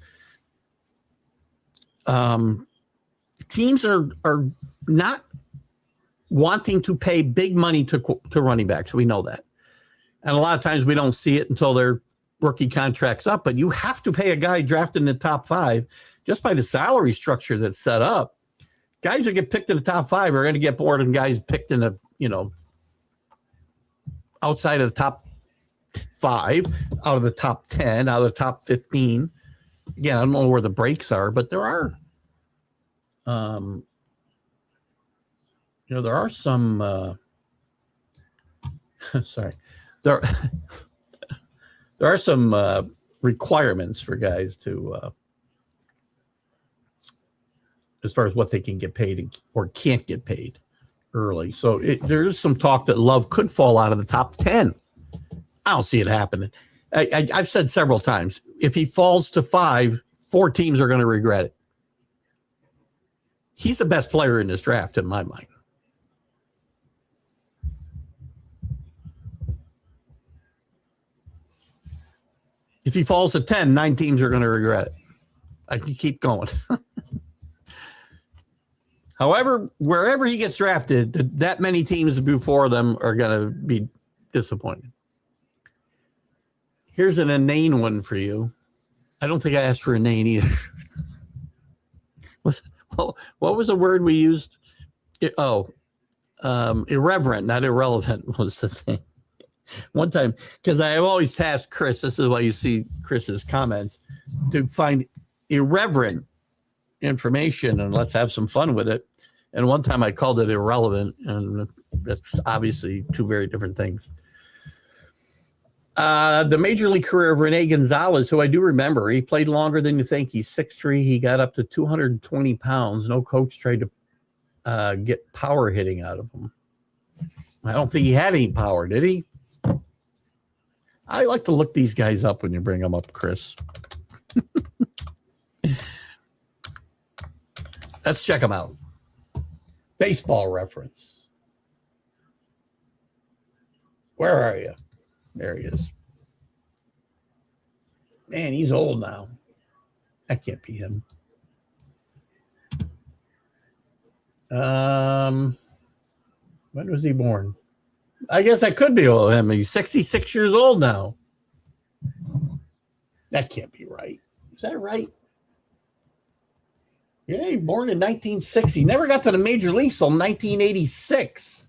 teams are not wanting to pay big money to running backs. We know that. And a lot of times we don't see it until their rookie contract's up, but you have to pay a guy drafted in the top 5 just by the salary structure that's set up. Guys who get picked in the top 5 are going to get more than guys picked in the, outside of the top 5, out of the top 10, out of the top 15. Again, I don't know where the breaks are, but there are, there are some, sorry, there are some requirements for guys to, as far as what they can get paid or can't get paid early. So there is some talk that Love could fall out of the top 10. I don't see it happening. I've said several times, if he falls to 5, 4 teams are going to regret it. He's the best player in this draft in my mind. If he falls to 10, 9 teams are going to regret it. I can keep going. However, wherever he gets drafted, that many teams before them are going to be disappointed. Here's an inane one for you. I don't think I asked for inane either. what was the word we used? Irreverent, not irrelevant was the thing. One time, because I have always tasked Chris, this is why you see Chris's comments, to find irreverent information and let's have some fun with it. And one time I called it irrelevant, and that's obviously two very different things. The major league career of Rene Gonzalez, who I do remember, he played longer than you think. He's 6'3". He got up to 220 pounds. No coach tried to get power hitting out of him. I don't think he had any power, did he? I like to look these guys up when you bring them up, Chris. Let's check them out. Baseball Reference. Where are you? There he is. Man, he's old now. That can't be him. When was he born? I guess that could be him. He's 66 years old now. That can't be right. Is that right? Yeah, he was born in 1960. Never got to the major leagues till 1986.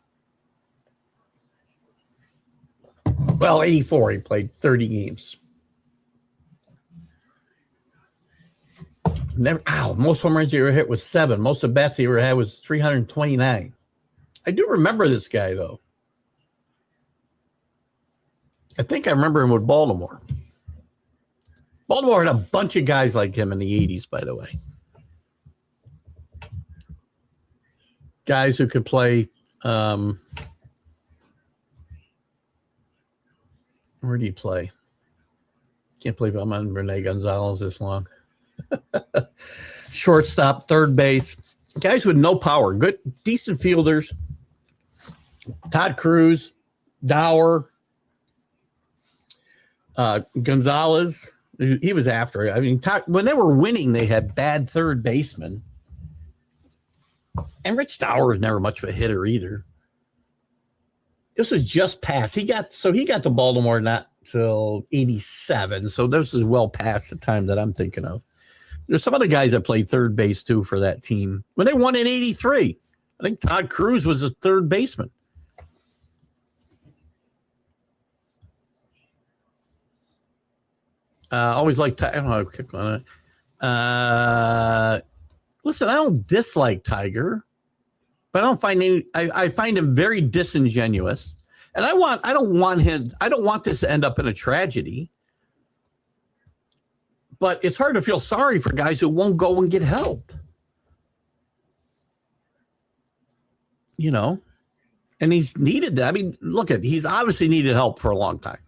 Well, 84, he played 30 games. Most home runs he ever hit was 7. Most of the bats he ever had was 329. I do remember this guy, though. I think I remember him with Baltimore. Baltimore had a bunch of guys like him in the 80s, by the way. Guys who could play. Where do you play? Can't believe I'm on Rene Gonzalez this long. Shortstop, third base. Guys with no power. Good, decent fielders. Todd Cruz, Dower, Gonzalez. He was after it. I mean, when they were winning, they had bad third basemen. And Rich Dower was never much of a hitter either. This was just past. He got to Baltimore not till 87. So this is well past the time that I'm thinking of. There's some other guys that played third base too for that team. When they won in 83, I think Todd Cruz was a third baseman. Always like, I don't know how to click on it. Listen, I don't dislike Tiger, but I don't find any. I find him very disingenuous, and I don't want this to end up in a tragedy. But it's hard to feel sorry for guys who won't go and get help. You know, and he's needed that. I mean, he's obviously needed help for a long time.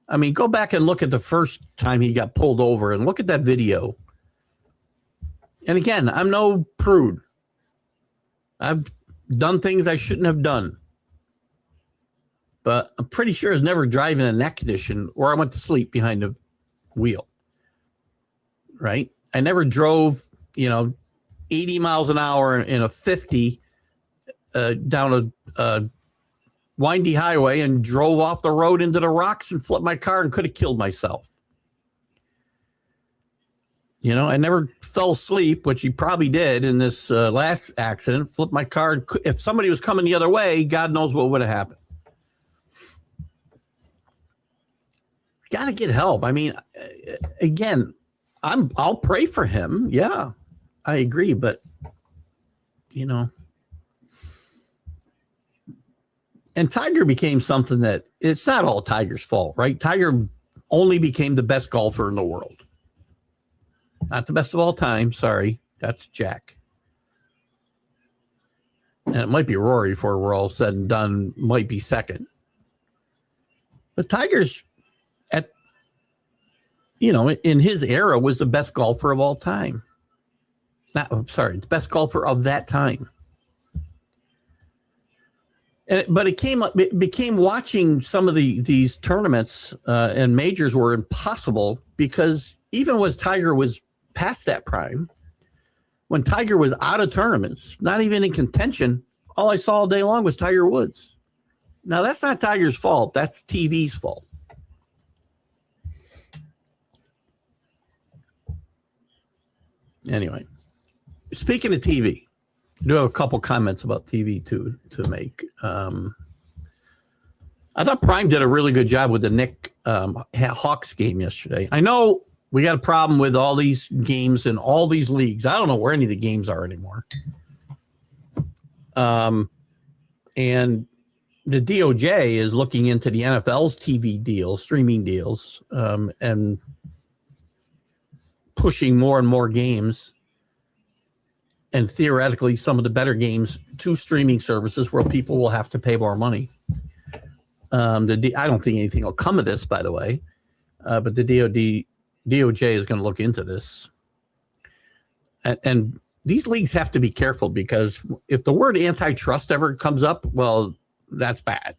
I mean, go back and look at the first time he got pulled over and look at that video. And again, I'm no prude. I've done things I shouldn't have done. But I'm pretty sure I was never driving in that condition or I went to sleep behind the wheel. Right? I never drove, 80 miles an hour in a 50 down a windy highway and drove off the road into the rocks and flipped my car and could have killed myself. I never fell asleep, which he probably did in this last accident, flipped my car. And if somebody was coming the other way, God knows what would have happened. Got to get help. I mean, again, I'll pray for him. Yeah, I agree. But, and Tiger became something that it's not all Tiger's fault, right? Tiger only became the best golfer in the world. Not the best of all time. Sorry. That's Jack. And it might be Rory before we're all said and done, might be second. But Tiger's in his era was the best golfer of all time. The best golfer of that time. But it became watching some of these tournaments and majors were impossible because even when Tiger was past that prime, when Tiger was out of tournaments, not even in contention, all I saw all day long was Tiger Woods. Now, that's not Tiger's fault. That's TV's fault. Anyway, speaking of TV, I do have a couple comments about TV to make. I thought Prime did a really good job with the Nick Hawks game yesterday. I know we got a problem with all these games in all these leagues. I don't know where any of the games are anymore. And the DOJ is looking into the NFL's TV deals, streaming deals, and pushing more and more games and theoretically some of the better games to streaming services where people will have to pay more money. I don't think anything will come of this, by the way, but the DOJ is going to look into this. And these leagues have to be careful because if the word antitrust ever comes up, well, that's bad.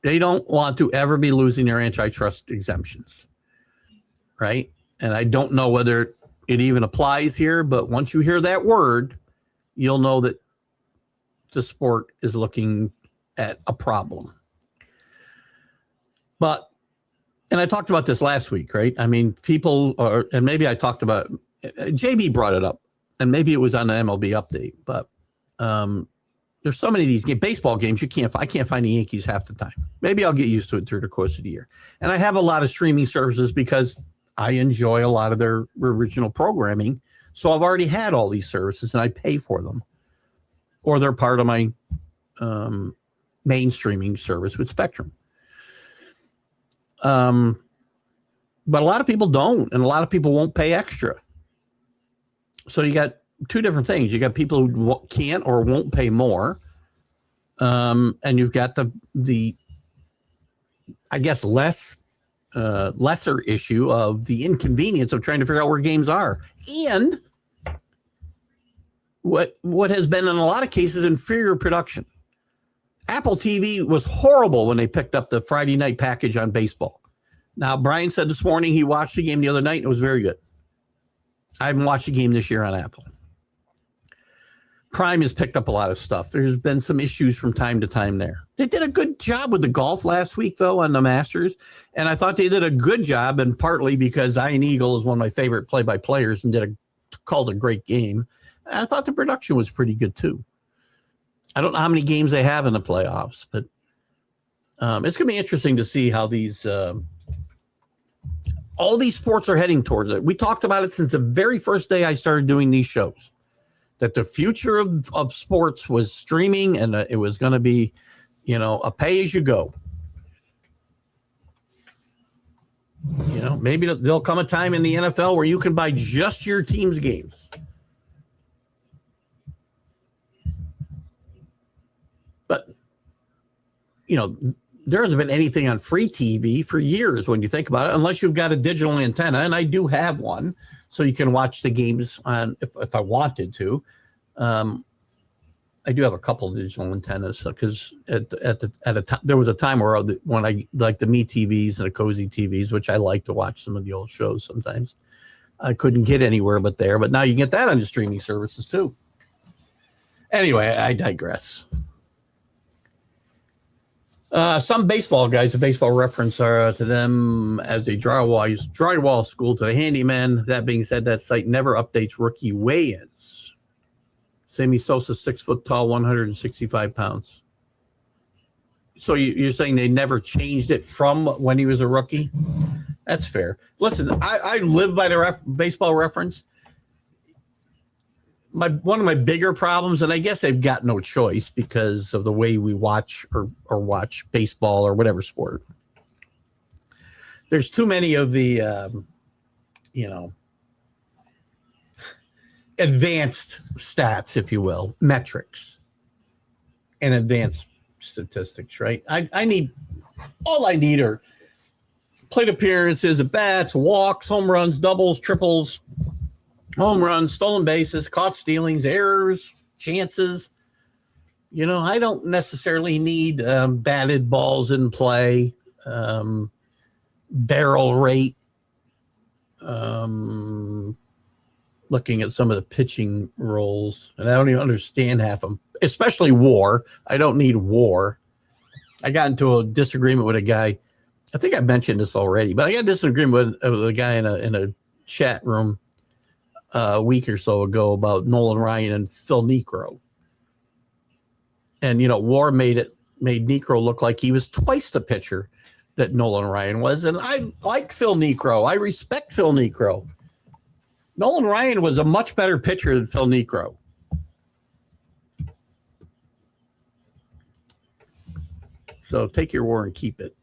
They don't want to ever be losing their antitrust exemptions, right? And I don't know whether it even applies here, but once you hear that word, you'll know that the sport is looking at a problem. But, and I talked about this last week, right? I mean, people are, and maybe I talked about, JB brought it up, and maybe it was on the MLB update, but there's so many of these baseball games I can't find the Yankees half the time. Maybe I'll get used to it through the course of the year. And I have a lot of streaming services because I enjoy a lot of their original programming. So I've already had all these services and I pay for them. Or they're part of my main streaming service with Spectrum. But a lot of people don't, and a lot of people won't pay extra. So you got two different things. You got people who can't or won't pay more. And you've got the I guess lesser issue of the inconvenience of trying to figure out where games are. And what has been in a lot of cases inferior production. Apple TV was horrible when they picked up the Friday night package on baseball. Now, Brian said this morning he watched the game the other night and it was very good. I haven't watched the game this year on Apple. Prime has picked up a lot of stuff. There's been some issues from time to time there. They did a good job with the golf last week, though, on the Masters. And I thought they did a good job, and partly because Ian Eagle is one of my favorite play-by-players and called a great game. And I thought the production was pretty good, too. I don't know how many games they have in the playoffs, but it's going to be interesting to see how all these sports are heading towards it. We talked about it since the very first day I started doing these shows, that the future of sports was streaming and it was going to be, a pay-as-you-go. Maybe there'll come a time in the NFL where you can buy just your team's games. But, there hasn't been anything on free TV for years when you think about it, unless you've got a digital antenna, and I do have one, so you can watch the games on if I wanted to. I do have a couple of digital antennas because at a time there was a time where when I like the Me TVs and the Cozy TVs, which I like to watch some of the old shows sometimes. I couldn't get anywhere but there, but now you can get that on the streaming services too. Anyway, I digress. Some baseball guys, a baseball reference to them as a drywall school to the handyman. That being said, that site never updates rookie weigh-ins. Sammy Sosa, 6 foot tall, 165 pounds. So you're saying they never changed it from when he was a rookie? That's fair. Listen, I live by the baseball reference. One of my bigger problems, and I guess they've got no choice because of the way we watch or watch baseball or whatever sport. There's too many of the, advanced stats, if you will, metrics and advanced statistics, right? All I need are plate appearances, at bats, walks, home runs, doubles, triples, home runs, stolen bases, caught stealings, errors, chances. I don't necessarily need batted balls in play, barrel rate, looking at some of the pitching roles, and I don't even understand half of them, especially WAR. I don't need WAR. I got into a disagreement with a guy. I think I mentioned this already, but I got a disagreement with a guy in a chat room a week or so ago about Nolan Ryan and Phil Niekro. And, WAR made Niekro look like he was twice the pitcher that Nolan Ryan was. And I like Phil Niekro. I respect Phil Niekro. Nolan Ryan was a much better pitcher than Phil Niekro. So take your war and keep it.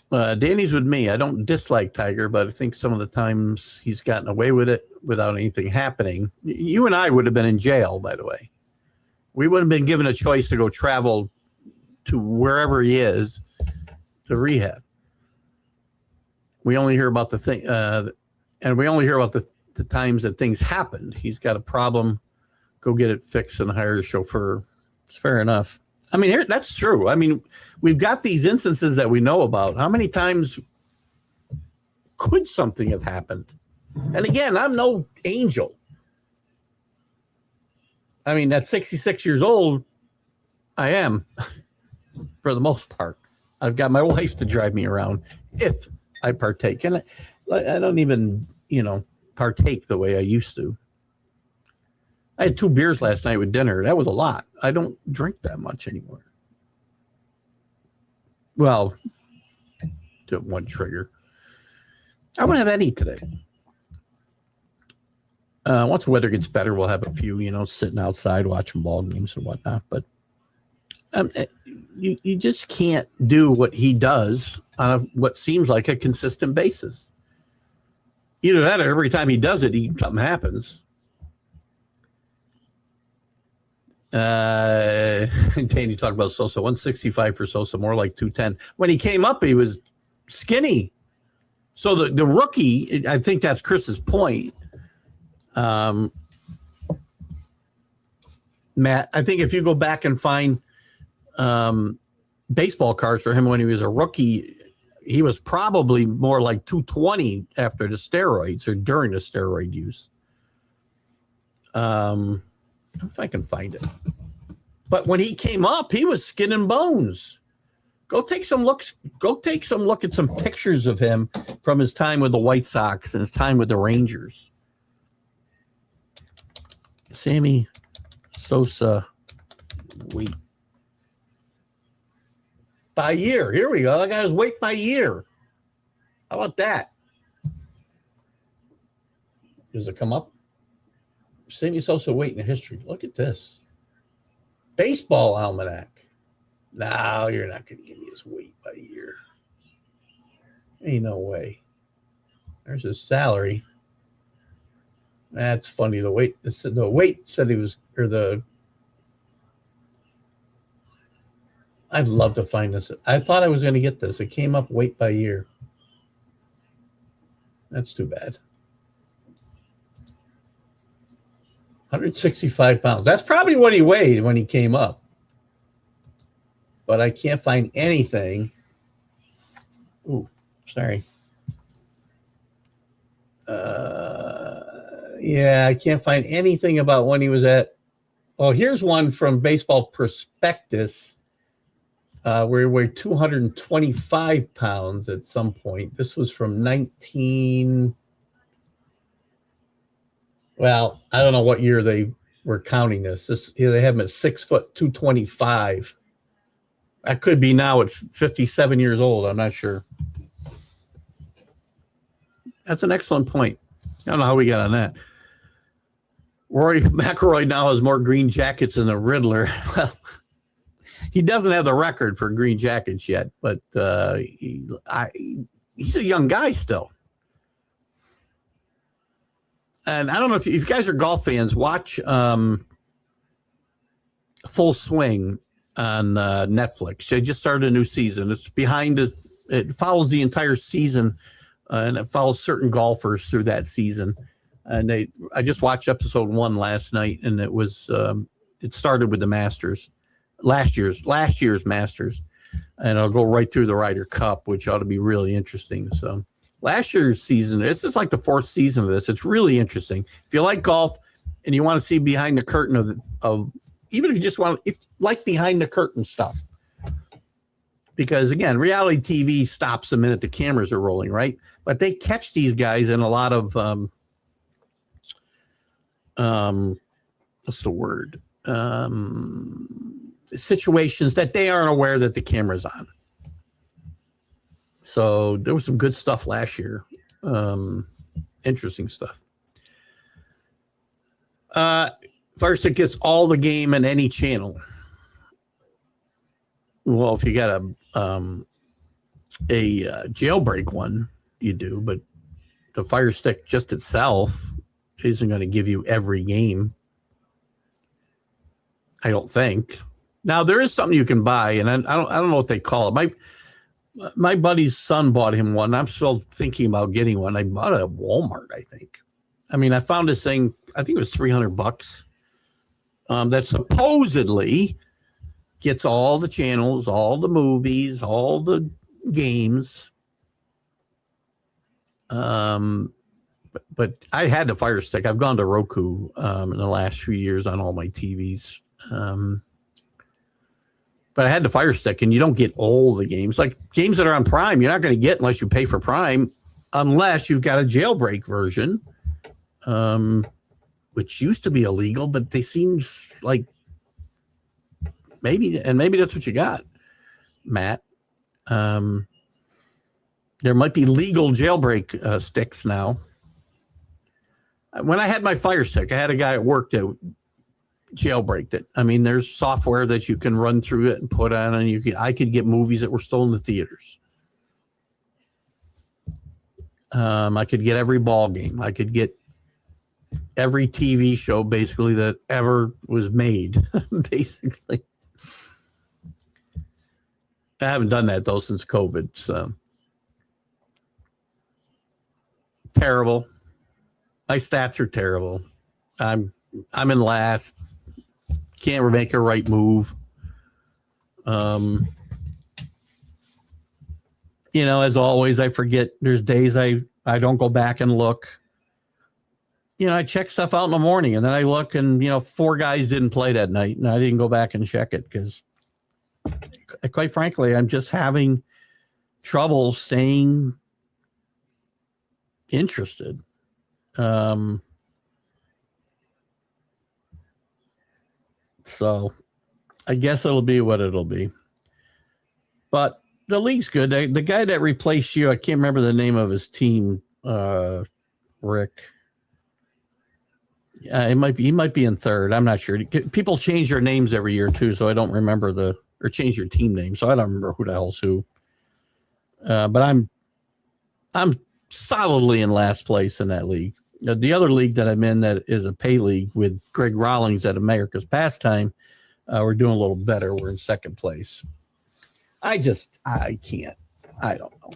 Danny's with me. I don't dislike Tiger, but I think some of the times he's gotten away with it without anything happening. You and I would have been in jail, by the way. We wouldn't have been given a choice to go travel to wherever he is to rehab. We only hear about the thing, and we only hear about the times that things happened. He's got a problem, go get it fixed and hire a chauffeur. It's fair enough. I mean, that's true. I mean, we've got these instances that we know about. How many times could something have happened? And again, I'm no angel. I mean, at 66 years old, I am, for the most part. I've got my wife to drive me around if I partake. And I don't even, partake the way I used to. I had 2 beers last night with dinner. That was a lot. I don't drink that much anymore. Well, to one trigger. I won't have any today. Once the weather gets better, we'll have a few, sitting outside watching ball games and whatnot. But you just can't do what he does on what seems like a consistent basis. Either that or every time he does it, something happens. Danny talked about Sosa, 165 for Sosa, more like 210. When he came up, he was skinny. So the rookie, I think that's Chris's point. Matt, I think if you go back and find baseball cards for him when he was a rookie, he was probably more like 220 after the steroids or during the steroid use. If I can find it. But when he came up, he was skin and bones. Go take some look at some pictures of him from his time with the White Sox and his time with the Rangers. Sammy Sosa weight by year. Here we go. I got his weight by year. How about that? Does it come up? Sammy Sosa weight in history. Look at this. Baseball almanac. No, you're not going to give me his weight by year. Ain't no way. There's his salary. That's funny. The weight said he was, I'd love to find this. I thought I was going to get this. It came up weight by year. That's too bad. 165 pounds. That's probably what he weighed when he came up. But I can't find anything. Ooh, sorry. Yeah, I can't find anything about when he was at. Oh, here's one from Baseball Prospectus where he weighed 225 pounds at some point. This was from 19. Well, I don't know what year they were counting this. They have him at 6 foot 225. That could be now at 57 years old. I'm not sure. That's an excellent point. I don't know how we got on that. Rory McIlroy now has more green jackets than the Riddler. Well, he doesn't have the record for green jackets yet, but he's a young guy still. And I don't know if you guys are golf fans, watch Full Swing on Netflix. They just started a new season. It's it follows the entire season, and it follows certain golfers through that season. And I just watched episode 1 last night, and it was it started with the Masters, last year's Masters, and I'll go right through the Ryder Cup, which ought to be really interesting. So last year's season, this is like the 4th season of this. It's really interesting. If you like golf and you want to see behind the curtain of even if you just want, if like behind the curtain stuff, because again, reality TV stops the minute the cameras are rolling, right? But they catch these guys in a lot of what's the word? Situations that they aren't aware that the camera's on. So there was some good stuff last year. Interesting stuff. First, it gets all the game in any channel. Well, if you got a jailbreak one, you do, but the Fire Stick just itself isn't going to give you every game. I don't think. Now there is something you can buy, and I don't know what they call it. My buddy's son bought him one. I'm still thinking about getting one. I bought it at Walmart, I think. I mean, I found this thing. I think it was $300. That supposedly gets all the channels, all the movies, all the games. But I had the Fire Stick. I've gone to Roku in the last few years on all my TVs. But I had the Fire Stick, and you don't get all the games. Like games that are on Prime, you're not going to get unless you pay for Prime, unless you've got a jailbreak version, which used to be illegal, but they seems like maybe that's what you got, Matt. There might be legal jailbreak sticks now. When I had my Fire Stick, I had a guy at work that jailbreaked it. I mean, there's software that you can run through it and put on, and I could get movies that were still in the theaters. I could get every ball game. I could get every TV show basically that ever was made. Basically, I haven't done that though since COVID. So terrible. My stats are terrible. I'm in last. Can't make a right move. As always, I forget. There's days I don't go back and look. I check stuff out in the morning, and then I look, and 4 guys didn't play that night, and I didn't go back and check it because, quite frankly, I'm just having trouble staying interested. So I guess it'll be what it'll be. But the league's good. The guy that replaced you, I can't remember the name of his team, Rick. He might be in third. I'm not sure. People change their names every year too, so I don't remember or change your team name, so I don't remember who the hell's who. But I'm solidly in last place in that league. The other league that I'm in that is a pay league with Greg Rawlings at America's Pastime, we're doing a little better. We're in second place. I can't. I don't know.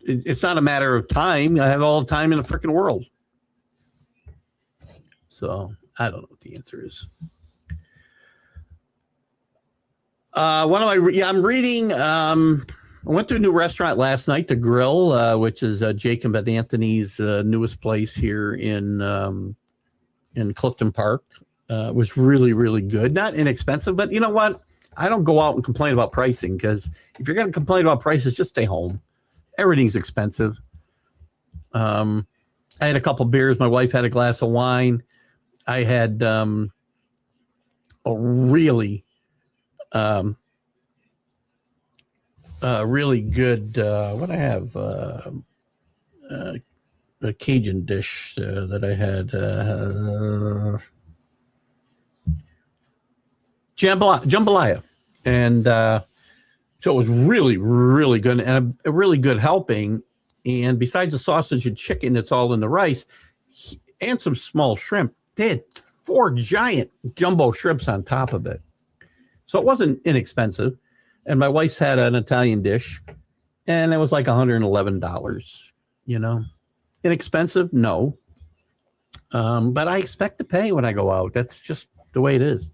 It's not a matter of time. I have all the time in the freaking world. So I don't know what the answer is. I'm reading. I went to a new restaurant last night, The Grill, which is Jacob and Anthony's newest place here in Clifton Park. It was really, really good. Not inexpensive, but you know what? I don't go out and complain about pricing because if you're going to complain about prices, just stay home. Everything's expensive. I had a couple beers. My wife had a glass of wine. I had a really good, what I have, a Cajun dish that I had, jambalaya. And so it was really, really good and a really good helping. And besides the sausage and chicken, it's all in the rice and some small shrimp. They had 4 giant jumbo shrimps on top of it. So it wasn't inexpensive. And my wife's had an Italian dish, and it was like $111, Inexpensive? No. But I expect to pay when I go out. That's just the way it is.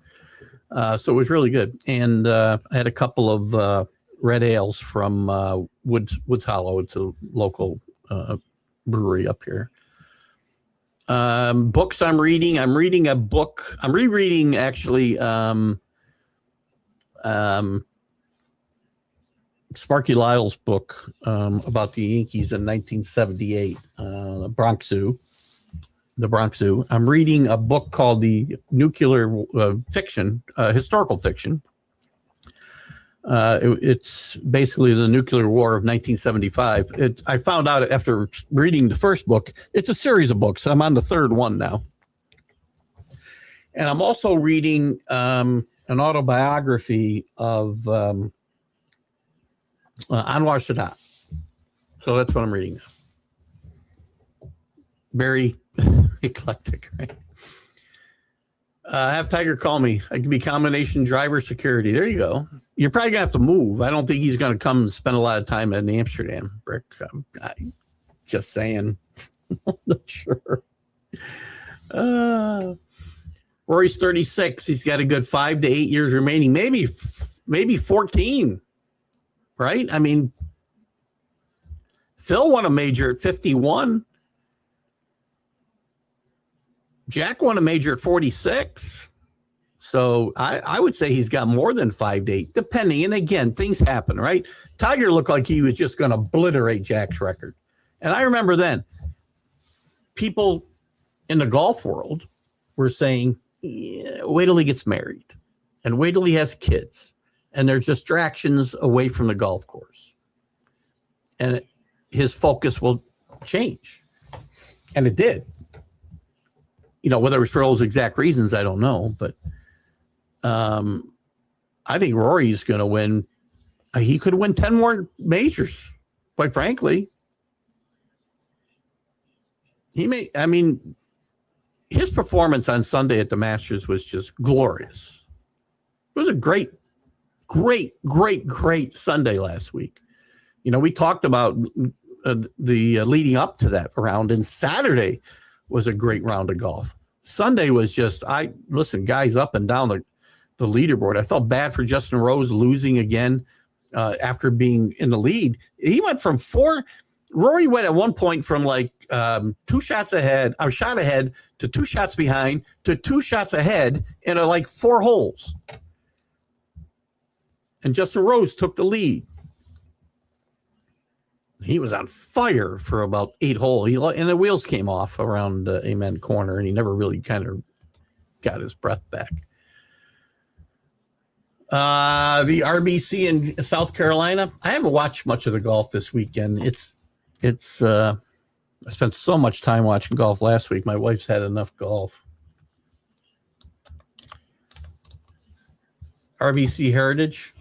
So it was really good. And I had a couple of red ales from Woods Hollow. It's a local brewery up here. Books I'm reading. I'm reading a book. I'm rereading, actually, Sparky Lyle's book about the Yankees in 1978, Bronx Zoo. the Bronx Zoo. I'm reading a book called The Nuclear Fiction, historical fiction. It's basically the nuclear war of 1975. I found out after reading the first book, it's a series of books. I'm on the third one now. And I'm also reading an autobiography of Anwar Sadat. So that's what I'm reading now. Very eclectic, right? Have Tiger call me. I can be combination driver security. There you go. You're probably going to have to move. I don't think he's going to come and spend a lot of time in Amsterdam, Rick. Just saying. I'm not sure. Rory's 36. He's got a good 5 to 8 years remaining. Maybe 14, right? I mean, Phil won a major at 51. Jack won a major at 46. So I would say he's got more than 5 to 8, depending. And again, things happen, right? Tiger looked like he was just going to obliterate Jack's record. And I remember then people in the golf world were saying, yeah, wait till he gets married and wait till he has kids. And there's distractions away from the golf course. And his focus will change. And it did. You know, whether it was for those exact reasons, I don't know. But I think Rory's going to win. He could win 10 more majors, quite frankly. He may, I mean, his performance on Sunday at the Masters was just glorious. It was a great Sunday last week. You know, we talked about the leading up to that round, and Saturday was a great round of golf. Sunday was just, guys up and down the leaderboard. I felt bad for Justin Rose losing again after being in the lead. He went from Rory went at one point from like a shot ahead to 2 shots behind to 2 shots ahead in like 4 holes. And Justin Rose took the lead. He was on fire for about 8 holes. And the wheels came off around Amen Corner, and he never really kind of got his breath back. The RBC in South Carolina. I haven't watched much of the golf this weekend. I spent so much time watching golf last week. My wife's had enough golf. RBC Heritage.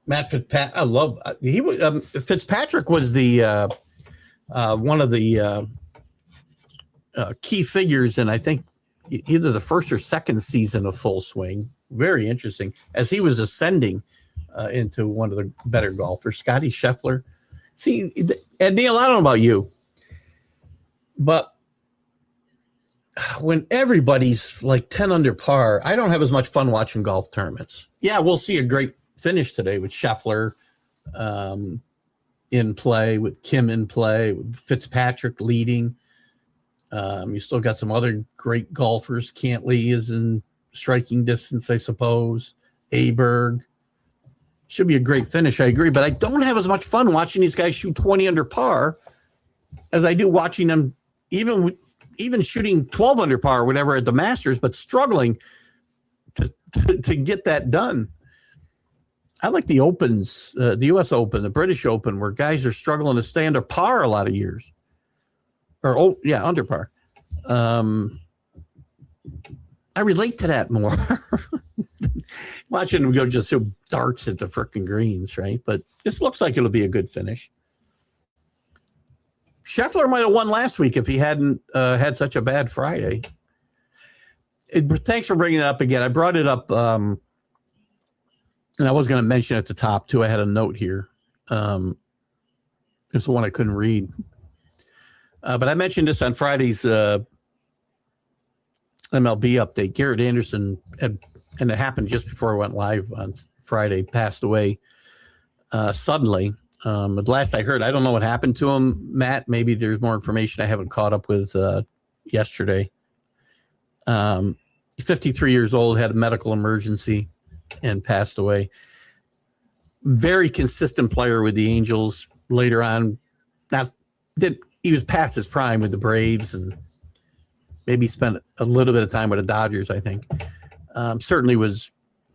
Matt Fitzpatrick. I love. Fitzpatrick was the one of the key figures in, I think, either the first or second season of Full Swing. Very interesting as he was ascending into one of the better golfers. Scotty Scheffler. See, and Neil, I don't know about you, but when everybody's like 10 under par, I don't have as much fun watching golf tournaments. Yeah, we'll see a great finish today with Scheffler in play, with Kim in play, with Fitzpatrick leading. You still got some other great golfers. Cantley is in striking distance, I suppose. Aberg. Should be a great finish, I agree. But I don't have as much fun watching these guys shoot 20 under par as I do watching them even shooting 12 under par or whatever at the Masters, but struggling to get that done. I like the Opens, the U.S. Open, the British Open, where guys are struggling to stay under par a lot of years. Under par. I relate to that more. Watching them go just so darts at the frickin' greens, right? But this looks like it'll be a good finish. Scheffler might have won last week if he hadn't had such a bad Friday. Thanks for bringing it up again. I brought it up, and I was going to mention at the top, too. I had a note here. It's the one I couldn't read. But I mentioned this on Friday's MLB update. Garrett Anderson, and it happened just before I went live on Friday, passed away suddenly. But last I heard, I don't know what happened to him, Matt. Maybe there's more information I haven't caught up with yesterday. 53 years old, had a medical emergency and passed away. Very consistent player with the Angels. Later on, not he was past his prime with the Braves and maybe spent a little bit of time with the Dodgers, I think. Certainly was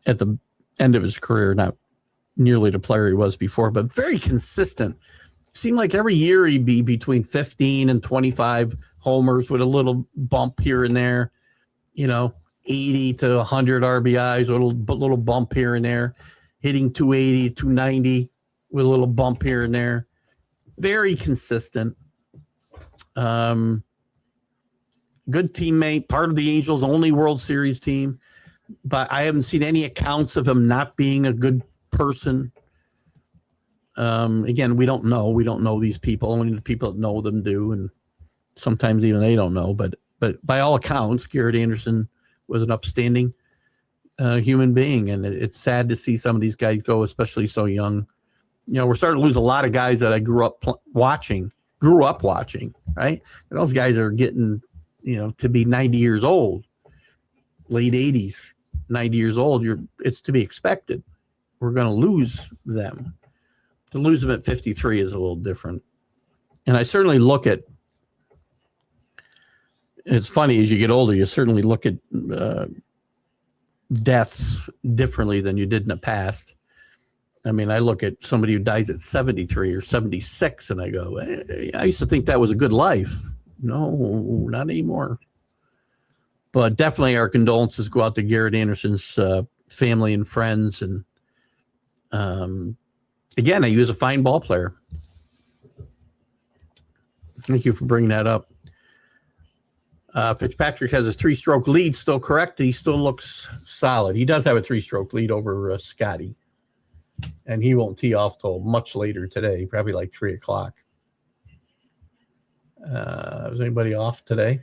at the end of his career, not nearly the player he was before, but very consistent. Seemed like every year he'd be between 15 and 25 homers with a little bump here and there, 80 to 100 RBIs, a little bump here and there, hitting 280, 290 with a little bump here and there. Very consistent. Good teammate, part of the Angels' only World Series team. But I haven't seen any accounts of him not being a good person. Again, we don't know. We don't know these people. Only the people that know them do. And sometimes even they don't know. But by all accounts, Garrett Anderson was an upstanding human being. And it's sad to see some of these guys go, especially so young. We're starting to lose a lot of guys that I grew up watching, right? And those guys are getting, to be 90 years old, late 80s, 90 years old. It's to be expected. We're going to lose them. To lose them at 53 is a little different. And I certainly look at, it's funny, as you get older, you certainly look at deaths differently than you did in the past. I mean, I look at somebody who dies at 73 or 76 and I go, I used to think that was a good life. No, not anymore. But definitely our condolences go out to Garrett Anderson's family and friends. And again, he was a fine ball player. Thank you for bringing that up. Fitzpatrick has a 3-stroke lead, still correct. He still looks solid. He does have a 3-stroke lead over Scotty. And he won't tee off till much later today, probably like 3 o'clock. Is anybody off today?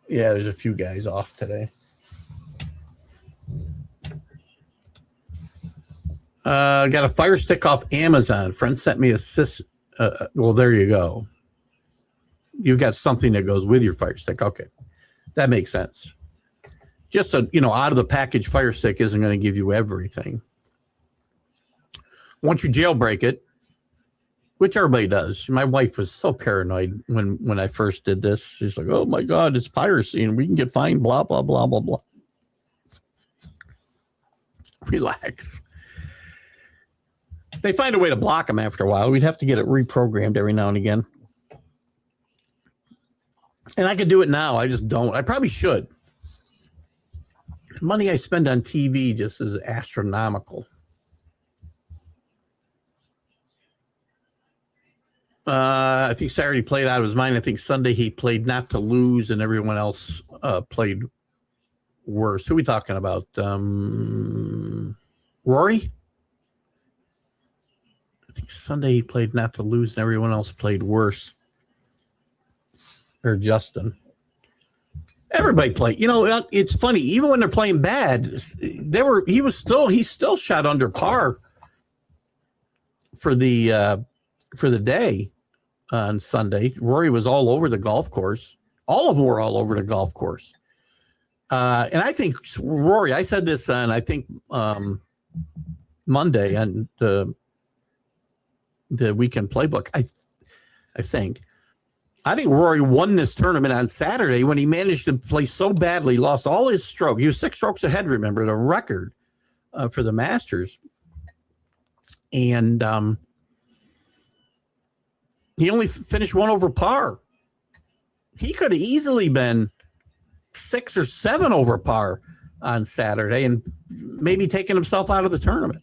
Yeah, there's a few guys off today. Got a Fire Stick off Amazon. Friend sent me a well, there you go. You've got something that goes with your Fire Stick. Okay, that makes sense. Just a, out of the package Fire Stick isn't going to give you everything. Once you jailbreak it, which everybody does. My wife was so paranoid when I first did this. She's like, oh my God, it's piracy and we can get fined, blah, blah, blah, blah, blah. Relax. They find a way to block them after a while. We'd have to get it reprogrammed every now and again. And I could do it now. I just don't. I probably should. Money I spend on TV just is astronomical. I think Saturday played out of his mind. I think Sunday he played not to lose, and everyone else played worse. Who are we talking about? Rory? I think Sunday he played not to lose, and everyone else played worse. Or Justin. Everybody played. It's funny. Even when they're playing bad, he still shot under par for the day on Sunday. Rory was all over the golf course. All of them were all over the golf course. And I think Rory, I said this on, I think, Monday on the weekend playbook. I think Rory won this tournament on Saturday when he managed to play so badly, lost all his stroke. He was 6 strokes ahead, remember, the record for the Masters. And he only finished 1 over par. He could have easily been 6 or 7 over par on Saturday and maybe taken himself out of the tournament.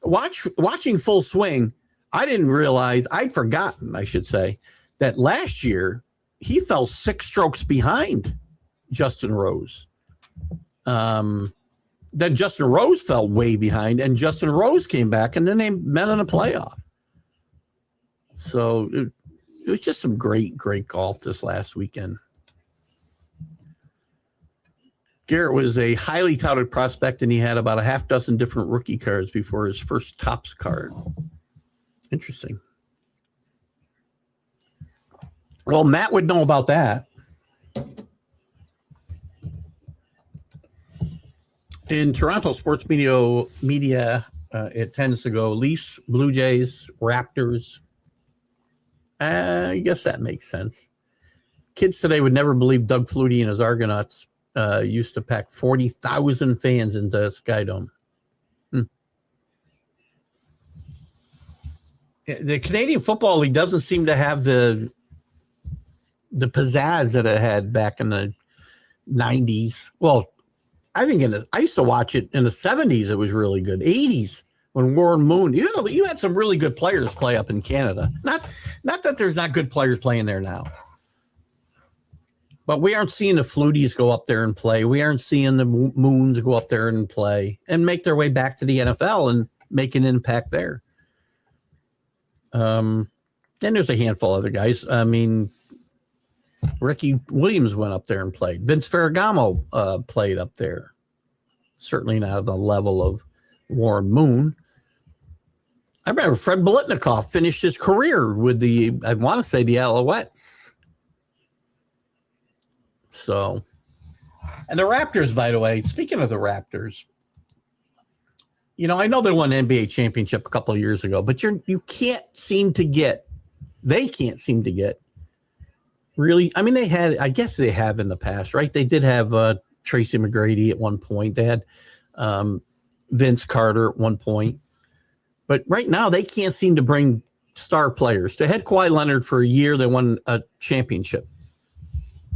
Watching Full Swing, I didn't realize, I'd forgotten, I should say, that last year he fell 6 strokes behind Justin Rose. Then Justin Rose fell way behind, and Justin Rose came back, and then they met in a playoff. So it was just some great, great golf this last weekend. Garrett was a highly touted prospect, and he had about a half dozen different rookie cards before his first Topps card. Interesting. Well, Matt would know about that. In Toronto, sports media it tends to go Leafs, Blue Jays, Raptors. I guess that makes sense. Kids today would never believe Doug Flutie and his Argonauts used to pack 40,000 fans into Skydome. The Canadian Football League doesn't seem to have the pizzazz that it had back in the 90s. Well, I think I used to watch it in the 70s. It was really good. 80s when Warren Moon. You had some really good players play up in Canada. Not that there's not good players playing there now. But we aren't seeing the Fluties go up there and play. We aren't seeing the Moons go up there and play and make their way back to the NFL and make an impact there. And there's a handful of other guys. I mean, Ricky Williams went up there and played. Vince Ferragamo played up there. Certainly not at the level of Warren Moon. I remember Fred Biletnikoff finished his career with I want to say the Alouettes. So, and the Raptors, by the way, speaking of the Raptors, I know they won an NBA championship a couple of years ago, but they can't seem to get really. I mean, I guess they have in the past, right? They did have Tracy McGrady at one point. They had Vince Carter at one point. But right now, they can't seem to bring star players. They had Kawhi Leonard for a year. They won a championship.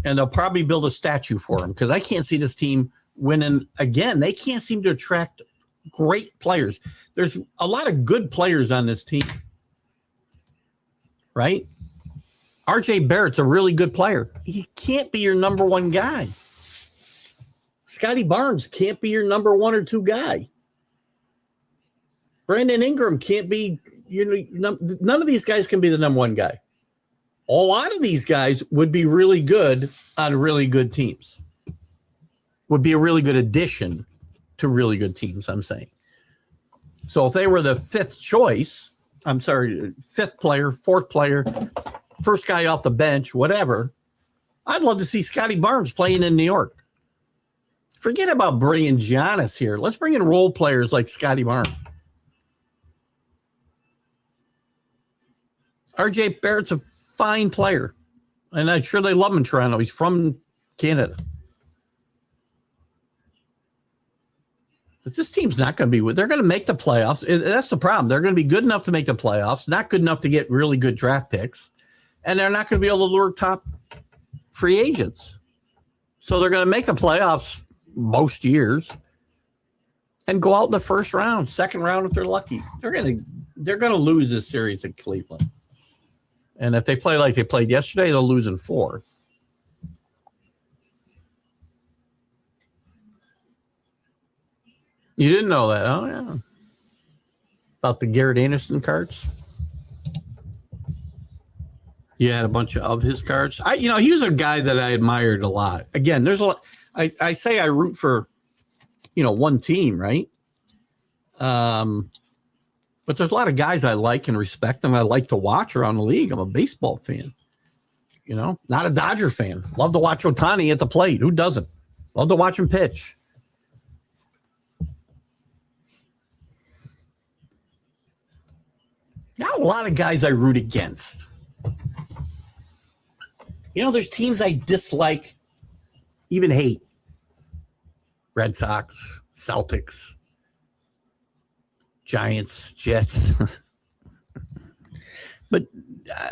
And they'll probably build a statue for him because I can't see this team winning again. They can't seem to attract great players. There's a lot of good players on this team, right? RJ Barrett's a really good player. He can't be your number one guy. Scotty Barnes can't be your number one or two guy. Brandon Ingram can't be, none of these guys can be the number one guy. A lot of these guys would be really good on really good teams. Would be a really good addition to really good teams, I'm saying. So if they were the fifth player, fourth player, first guy off the bench, whatever, I'd love to see Scotty Barnes playing in New York. Forget about bringing Giannis here. Let's bring in role players like Scotty Barnes. RJ Barrett's a fine player, and I'm sure they love him in Toronto. He's from Canada. But this team's not going to be – they're going to make the playoffs. That's the problem. They're going to be good enough to make the playoffs, not good enough to get really good draft picks, and they're not going to be able to lure top free agents. So they're going to make the playoffs most years and go out in the first round, second round if they're lucky. They're going to lose this series at Cleveland. And if they play like they played yesterday, they'll lose in 4. You didn't know that? Oh, yeah. About the Garrett Anderson cards? You had a bunch of his cards. He was a guy that I admired a lot. Again, there's a lot. I say I root for, one team, right? But there's a lot of guys I like and respect and I like to watch around the league. I'm a baseball fan, not a Dodger fan. Love to watch Ohtani at the plate. Who doesn't? Love to watch him pitch. Not a lot of guys I root against. There's teams I dislike, even hate. Red Sox, Celtics, Giants, Jets. But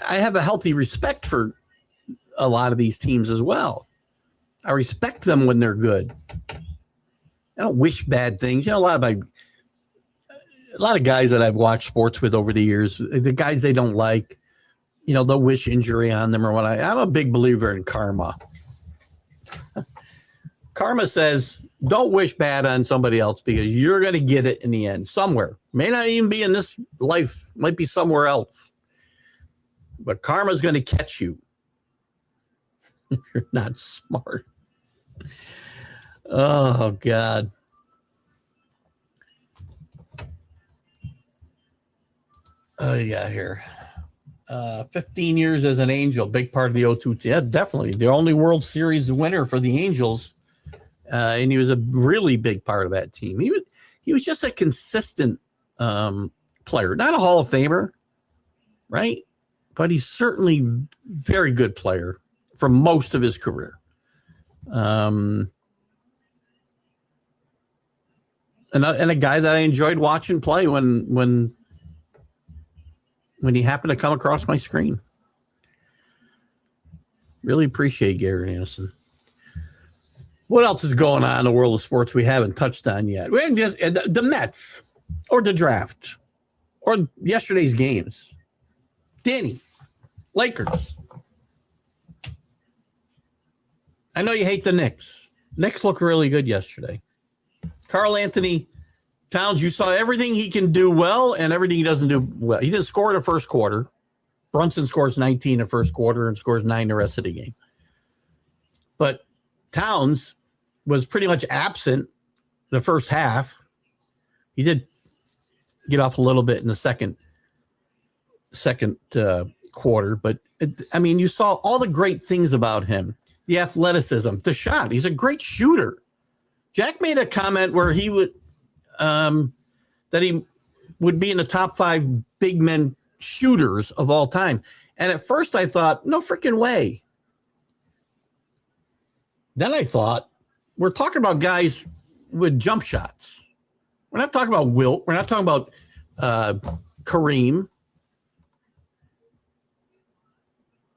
I have a healthy respect for a lot of these teams as well. I respect them when they're good. I don't wish bad things. A lot of guys that I've watched sports with over the years, the guys they don't like, they'll wish injury on them or what. I'm a big believer in karma. Karma says, don't wish bad on somebody else because you're going to get it in the end somewhere. May not even be in this life, might be somewhere else. But karma's going to catch you. You're not smart. Oh, God. Oh, yeah, here. 15 years as an Angel, big part of the 0-2 team. Yeah, definitely. The only World Series winner for the Angels. And he was a really big part of that team. He was just a consistent player. Not a Hall of Famer, right? But he's certainly very good player for most of his career. And a guy that I enjoyed watching play when he happened to come across my screen. Really appreciate Gary Anderson. What else is going on in the world of sports we haven't touched on yet? The Mets, or the draft, or yesterday's games. Danny, Lakers. I know you hate the Knicks. Knicks look really good yesterday. Karl Anthony Towns, you saw everything he can do well and everything he doesn't do well. He didn't score in the first quarter. Brunson scores 19 in the first quarter and scores 9 the rest of the game. But Towns was pretty much absent the first half. He did get off a little bit in the second quarter, but you saw all the great things about him. The athleticism, the shot. He's a great shooter. Jack made a comment where he would that he would be in the top 5 big men shooters of all time. And at first I thought, no freaking way. Then I thought, we're talking about guys with jump shots. We're not talking about Wilt. We're not talking about Kareem.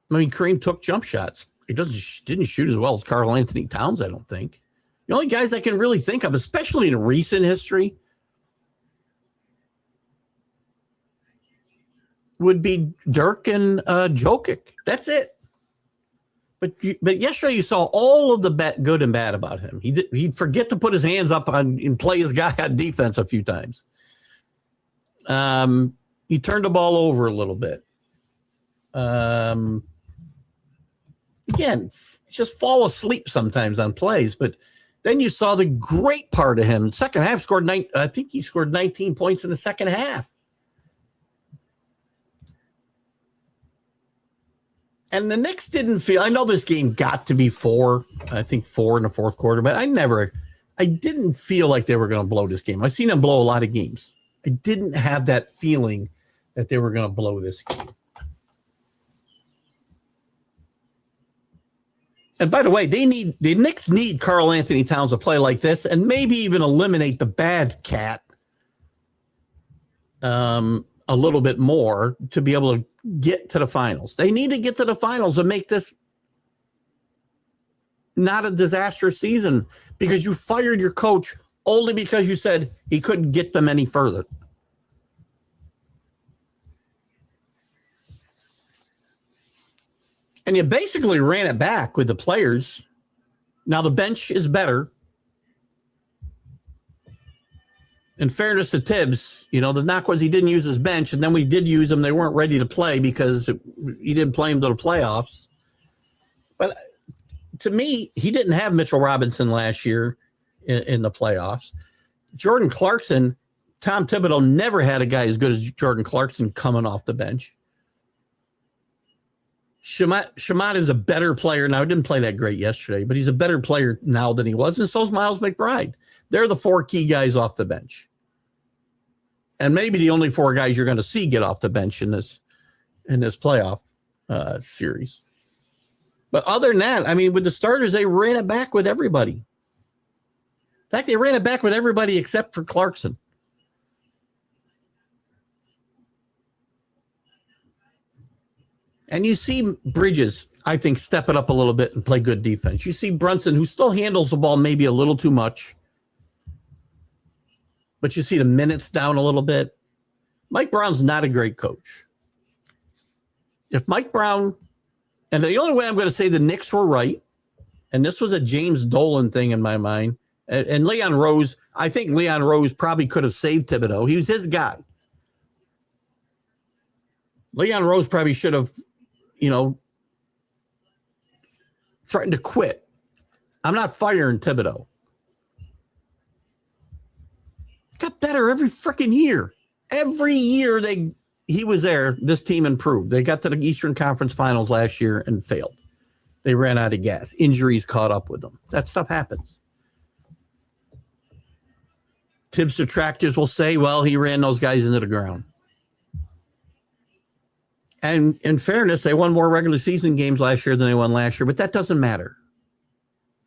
Kareem took jump shots. He didn't shoot as well as Karl Anthony Towns, I don't think. The only guys I can really think of, especially in recent history, would be Dirk and Jokic. That's it. But yesterday you saw all of the good and bad about him. He'd forget to put his hands up and play his guy on defense a few times. He turned the ball over a little bit. Again, just fall asleep sometimes on plays. But then you saw the great part of him. Second half I think he scored 19 points in the second half. And the Knicks didn't feel, I know this game got to be 4 in the fourth quarter, but I didn't feel like they were going to blow this game. I've seen them blow a lot of games. I didn't have that feeling that they were going to blow this game. And by the way, the Knicks need Karl Anthony Towns to play like this and maybe even eliminate the bad cat a little bit more to be able to get to the finals. They need to get to the finals and make this not a disastrous season, because you fired your coach only because you said he couldn't get them any further. And you basically ran it back with the players. Now the bench is better. In fairness to Tibbs, the knock was he didn't use his bench, and then we did use them. They weren't ready to play because he didn't play them to the playoffs. But to me, he didn't have Mitchell Robinson last year in the playoffs. Jordan Clarkson, Tom Thibodeau never had a guy as good as Jordan Clarkson coming off the bench. Shamat is a better player now. He didn't play that great yesterday, but he's a better player now than he was, and so is Miles McBride. They're the 4 key guys off the bench. And maybe the only 4 guys you're going to see get off the bench in this playoff series. But other than that, with the starters, they ran it back with everybody. In fact, they ran it back with everybody except for Clarkson. And you see Bridges, I think, step it up a little bit and play good defense. You see Brunson, who still handles the ball maybe a little too much. But you see the minutes down a little bit. Mike Brown's not a great coach. If Mike Brown, and the only way I'm going to say the Knicks were right, and this was a James Dolan thing in my mind, and Leon Rose, I think Leon Rose probably could have saved Thibodeau. He was his guy. Leon Rose probably should have, threatened to quit. I'm not firing Thibodeau. Got better every freaking year. Every year he was there, this team improved. They got to the Eastern Conference Finals last year and failed. They ran out of gas. Injuries caught up with them. That stuff happens. Tibbs detractors will say, well, he ran those guys into the ground. And in fairness, they won more regular season games last year than they won last year, but that doesn't matter.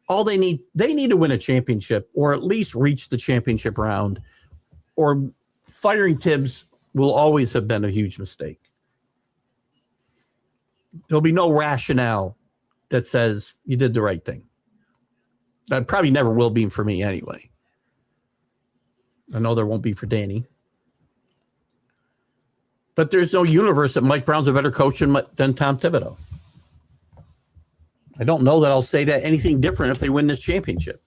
All they need to win a championship or at least reach the championship round, or firing Tibbs will always have been a huge mistake. There'll be no rationale that says you did the right thing. That probably never will be for me anyway. I know there won't be for Danny. But there's no universe that Mike Brown's a better coach than Tom Thibodeau. I don't know that I'll say that anything different if they win this championship.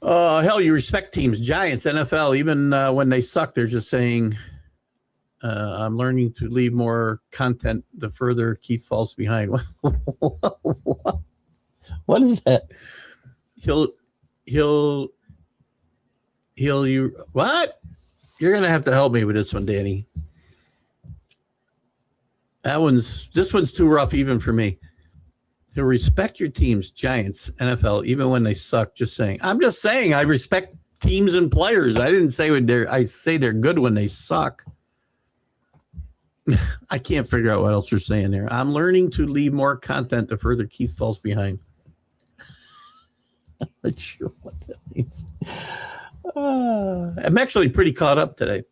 Hell, you respect teams, Giants, NFL, even when they suck, they're just saying, I'm learning to leave more content the further Keith falls behind. What is that? What? You're going to have to help me with this one, Danny. This one's too rough even for me. To respect your teams, Giants, NFL, even when they suck, just saying. I'm just saying I respect teams and players. I didn't say I say they're good when they suck. I can't figure out what else you're saying there. I'm learning to leave more content the further Keith falls behind. I'm not sure what that means. I'm actually pretty caught up today.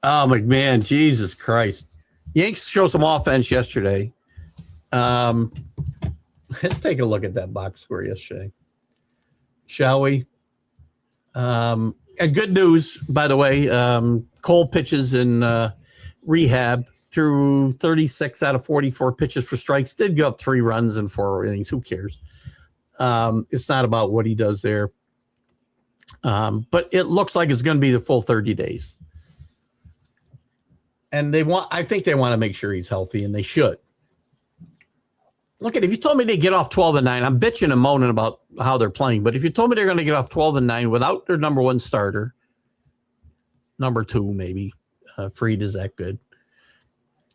Oh, McMahon, Jesus Christ. Yanks showed some offense yesterday. Let's take a look at that box score yesterday, shall we? And good news, by the way, Cole pitches in rehab through 36 out of 44 pitches for strikes. Did go up 3 runs in 4 innings. Who cares? It's not about what he does there. But it looks like it's going to be the full 30 days. And I think they want to make sure he's healthy, and they should. Look, if you told me they get off 12-9, I'm bitching and moaning about how they're playing. But if you told me they're going to get off 12-9 without their number 1 starter, number 2 maybe, Fried is that good,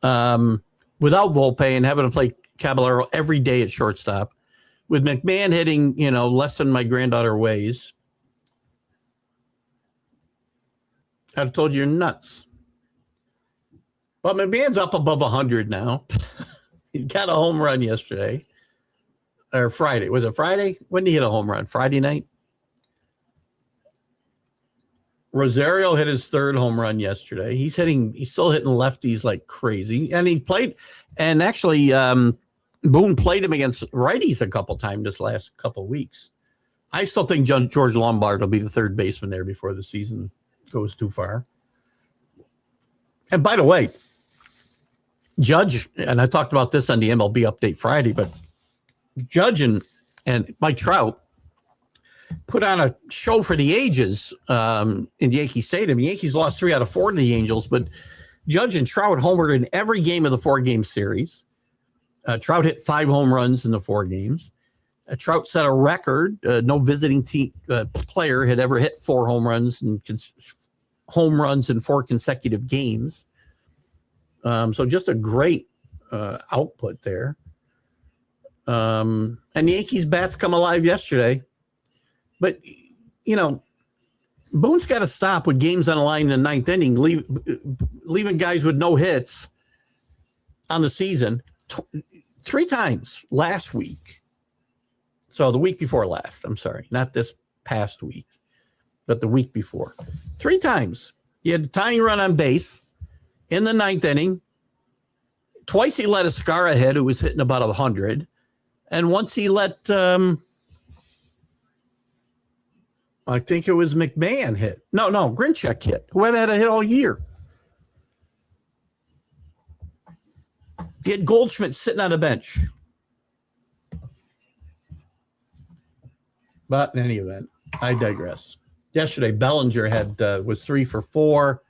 without Volpe and having to play Caballero every day at shortstop, with McMahon hitting, less than my granddaughter weighs, I'd have told you you're nuts. But McMahon's up above 100 now. He got a home run yesterday. Or Friday. Was it Friday? When did he hit a home run? Friday night? Rosario hit his 3rd home run yesterday. He's still hitting lefties like crazy. And he played, and actually Boone played him against righties a couple times this last couple weeks. I still think George Lombard will be the 3rd baseman there before the season goes too far. And by the way, Judge, and I talked about this on the MLB Update Friday, but Judge and Mike Trout put on a show for the ages in Yankee Stadium. The Yankees lost 3 out of 4 to the Angels, but Judge and Trout homered in every game of the 4-game series. Trout hit 5 home runs in the 4 games. Trout set a record. No visiting team player had ever hit 4 home runs in 4 consecutive games. So just a great output there. And the Yankees bats come alive yesterday. But, Boone's got to stop with games on the line in the 9th inning, leaving guys with no hits on the season 3 times last week. So the week before last, I'm sorry, not this past week, but the week before. 3 times. He had a tying run on base in the 9th inning. Twice he let Escara hit, who was hitting about 100. And once he let, I think it was McMahon hit. No, Grinchek hit, who hadn't had a hit all year. He had Goldschmidt sitting on the bench. But in any event, I digress. Yesterday, Bellinger was 3 for 4.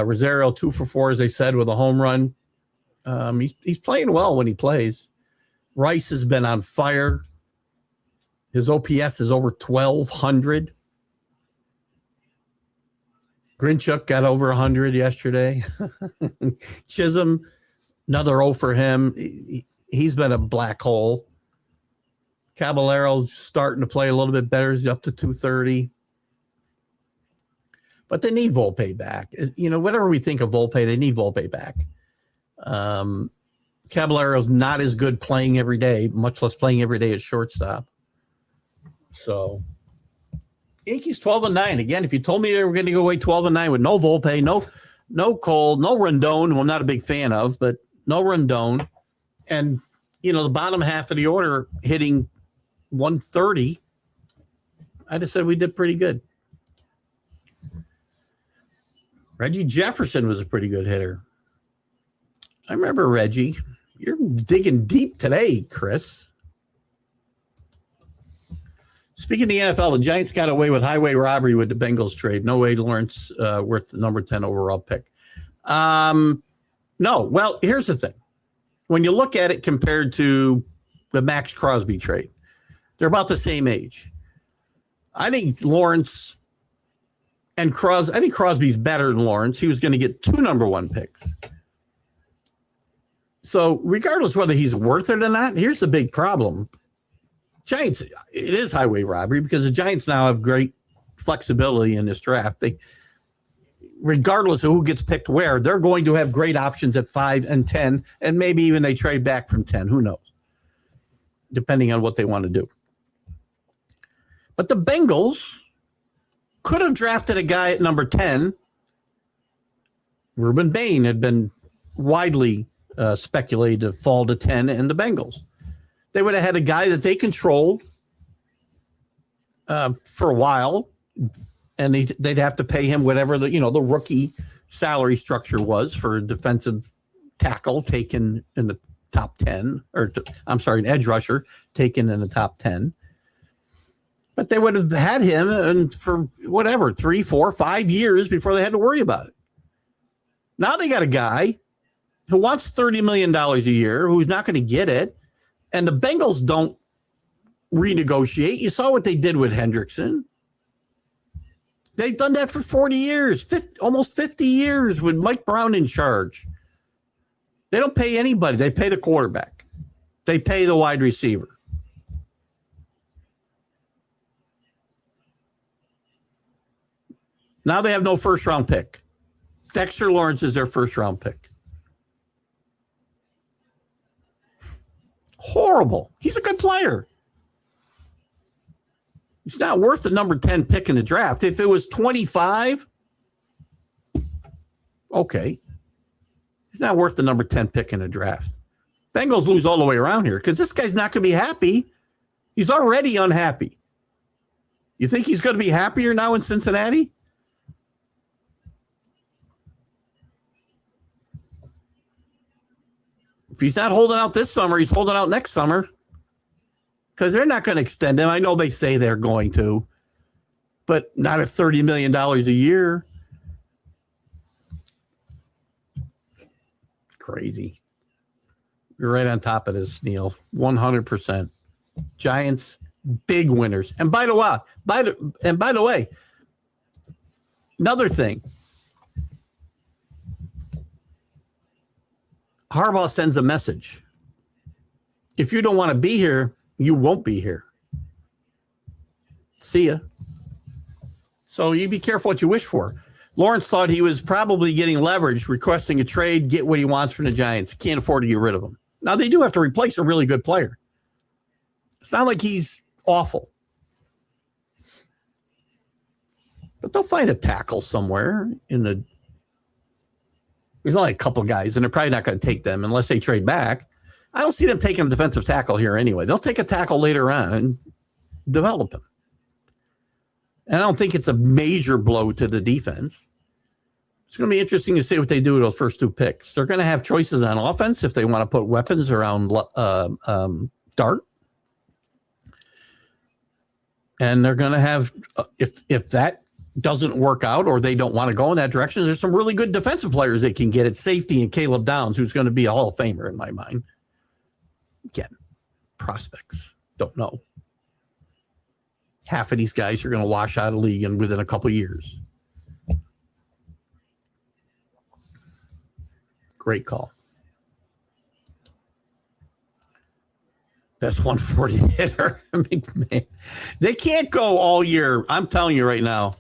Rosario 2 for 4, as they said, with a home run. He's playing well when he plays. Rice has been on fire. His OPS is over 1,200. Grinchuk got over 100 yesterday. Chisholm, another 0 for him. He's been a black hole. Caballero's starting to play a little bit better. He's up to 230. But they need Volpe back. You know, whatever we think of Volpe, they need Volpe back. Caballero's not as good playing every day, much less playing every day at shortstop. So, Yankees 12-9. Again, if you told me they were going to go away 12-9 with no Volpe, no Cole, no Rendon, who I'm not a big fan of, but no Rendon, and you know the bottom half of the order hitting 130, I'd have said we did pretty good. Reggie Jefferson was a pretty good hitter. I remember Reggie. You're digging deep today, Chris. Speaking of the NFL, the Giants got away with highway robbery with the Bengals trade. No way Lawrence worth the number 10 overall pick. No. Well, here's the thing. When you look at it compared to the Max Crosby trade, they're about the same age. I think Lawrence and Crosby, I think Crosby's better than Lawrence. He was going to get 2 number 1 picks. So regardless whether he's worth it or not, here's the big problem. Giants, it is highway robbery because the Giants now have great flexibility in this draft. They, regardless of who gets picked where, they're going to have great options at 5 and 10, and maybe even they trade back from 10. Who knows? Depending on what they want to do. But the Bengals could have drafted a guy at number 10. Reuben Bain had been widely speculated to fall to 10 in the Bengals. They would have had a guy that they controlled for a while, and they'd have to pay him whatever the rookie salary structure was for a defensive tackle taken in the top 10, an edge rusher taken in the top 10. But they would have had him and for whatever, 3, 4, 5 years before they had to worry about it. Now they got a guy who wants $30 million a year, who's not going to get it. And the Bengals don't renegotiate. You saw what they did with Hendrickson. They've done that for 40 years, almost 50 years with Mike Brown in charge. They don't pay anybody. They pay the quarterback. They pay the wide receiver. Now they have no first-round pick. Dexter Lawrence is their first-round pick. Horrible. He's a good player. He's not worth the number 10 pick in the draft. If it was 25, okay. He's not worth the number 10 pick in the draft. Bengals lose all the way around here because this guy's not going to be happy. He's already unhappy. You think he's going to be happier now in Cincinnati? If he's not holding out this summer, he's holding out next summer because they're not going to extend him. I know they say they're going to, but not at $30 million a year. Crazy. You're right on top of this, Neil. 100%. Giants, big winners. And by the way, another thing. Harbaugh sends a message. If you don't want to be here, you won't be here. See ya. So you be careful what you wish for. Lawrence thought he was probably getting leverage, requesting a trade, get what he wants from the Giants. Can't afford to get rid of him. Now, they do have to replace a really good player. It's not like he's awful. But they'll find a tackle somewhere in the... There's only a couple guys, and they're probably not going to take them unless they trade back. I don't see them taking a defensive tackle here anyway. They'll take a tackle later on and develop him. And I don't think it's a major blow to the defense. It's going to be interesting to see what they do with those first 2 picks. They're going to have choices on offense if they want to put weapons around Dart. And they're going to have, if that doesn't work out or they don't want to go in that direction, there's some really good defensive players they can get at safety, and Caleb Downs, who's going to be a Hall of Famer in my mind. Again, prospects. Don't know. Half of these guys are going to wash out of the league and within a couple of years. Great call. Best 140 hitter. I mean, man, they can't go all year. I'm telling you right now,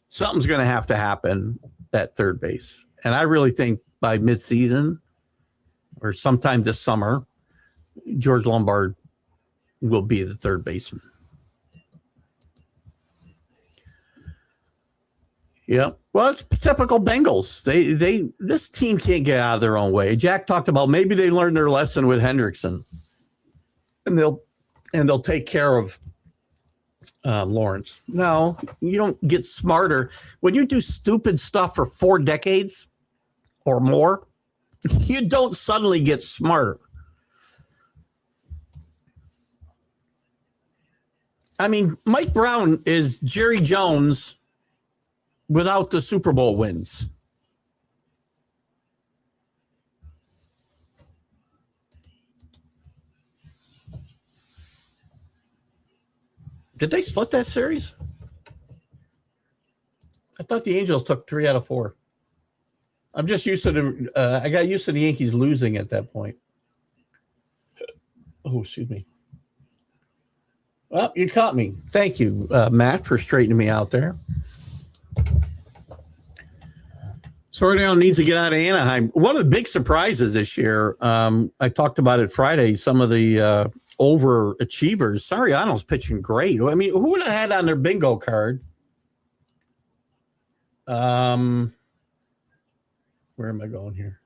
something's going to happen at third base. And I really think by midseason or sometime this summer, George Lombard will be the third baseman. Yeah. Well, it's typical Bengals. This team can't get out of their own way. Jack talked about maybe they learned their lesson with Hendrickson. And they'll take care of Lawrence. No, you don't get smarter when you do stupid stuff for 4 decades or more. You don't suddenly get smarter. I mean, Mike Brown is Jerry Jones without the Super Bowl wins. Did they split that series? I thought the Angels took 3 out of 4. I'm just used to I got used to the Yankees losing at that point. Oh, excuse me. Well, you caught me. Thank you, Matt, for straightening me out there. Soriano needs to get out of Anaheim. One of the big surprises this year, I talked about it Friday, some of the overachievers. Soriano's pitching great. I mean, who would have had on their bingo card? Where am I going here?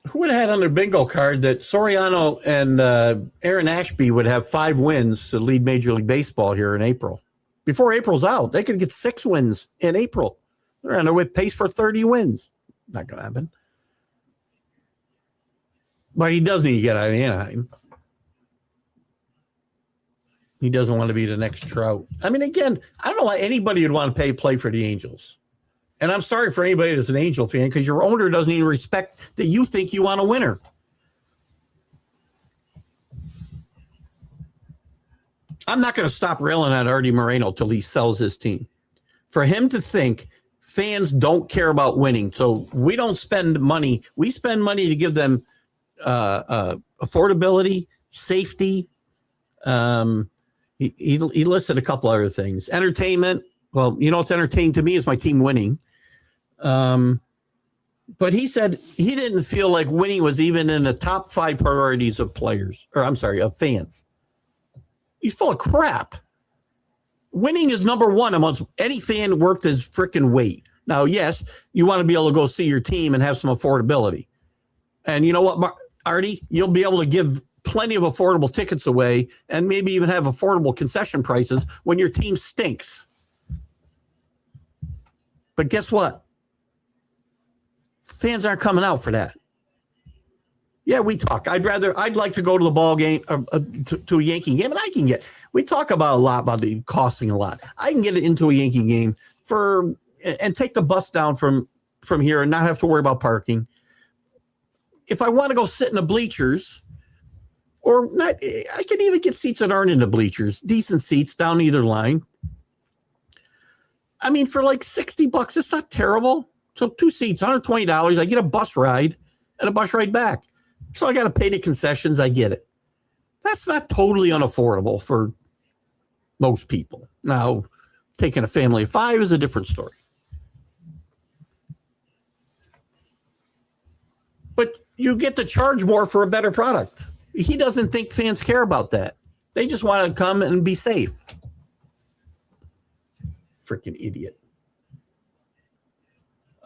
Who would have had on their bingo card that Soriano and Aaron Ashby would have 5 wins to lead Major League Baseball here in April? Before April's out, they could get 6 wins in April. They're on their pace for 30 wins. Not going to happen. But he does need to get out of Anaheim. He doesn't want to be the next Trout. I mean, again, I don't know why anybody would want to play for the Angels. And I'm sorry for anybody that's an Angel fan because your owner doesn't even respect that you think you want a winner. I'm not going to stop railing at Artie Moreno till he sells his team. For him to think fans don't care about winning, so we don't spend money. We spend money to give them affordability, safety. He listed a couple other things. Entertainment. Well, you know what's entertaining to me is my team winning. But he said he didn't feel like winning was even in the top 5 priorities of players, or I'm sorry, of fans. He's full of crap. Winning is number 1 amongst any fan worth his freaking weight. Now, yes, you want to be able to go see your team and have some affordability. And you know what, Artie? You'll be able to give plenty of affordable tickets away and maybe even have affordable concession prices when your team stinks. But guess what? Fans aren't coming out for that. Yeah, we talk. I'd like to go to the ball game, to a Yankee game, and I can get. We talk about a lot about it costing a lot. I can get it into a Yankee game and take the bus down from here and not have to worry about parking. If I want to go sit in the bleachers, or not, I can even get seats that aren't in the bleachers, decent seats down either line. I mean, for like $60, it's not terrible. So 2 seats, $120. I get a bus ride and a bus ride back. So I got to pay the concessions. I get it. That's not totally unaffordable for most people. Now, taking a family of 5 is a different story. But you get to charge more for a better product. He doesn't think fans care about that. They just want to come and be safe. Freaking idiot.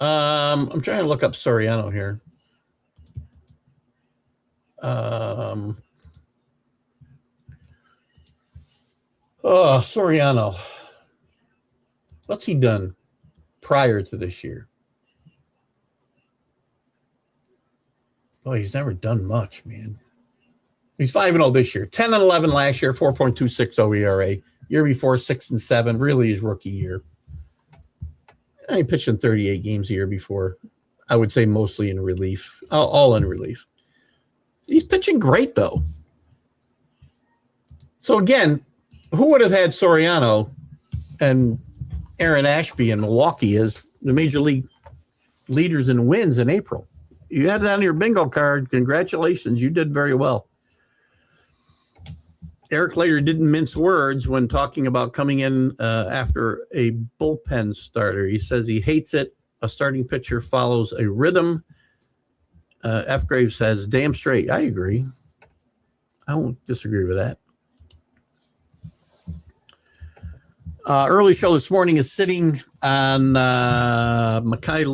I'm trying to look up Soriano here. Soriano. What's he done prior to this year? Oh, he's never done much, man. He's 5-0 this year. 10-11 last year, 4.260 ERA. Year before, 6-7. Really his rookie year. He pitched in 38 games a year before. I would say mostly in relief. All in relief. He's pitching great, though. So, again, who would have had Soriano and Aaron Ashby in Milwaukee as the major league leaders in wins in April? You had it on your bingo card. Congratulations. You did very well. Eric later didn't mince words when talking about coming in after a bullpen starter. He says he hates it. A starting pitcher follows a rhythm. F. Graves says, damn straight. I agree. I won't disagree with that. Early show this morning is sitting on Makai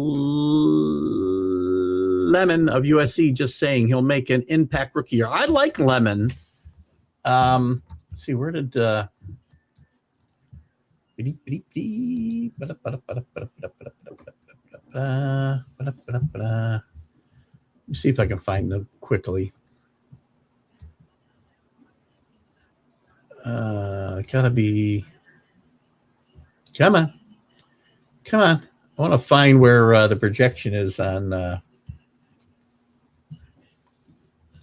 Lemon of USC, just saying he'll make an impact rookie year. I like Lemon. Let's see, where did let me see if I can find them quickly. Gotta be. Come on. I want to find where the projection is on.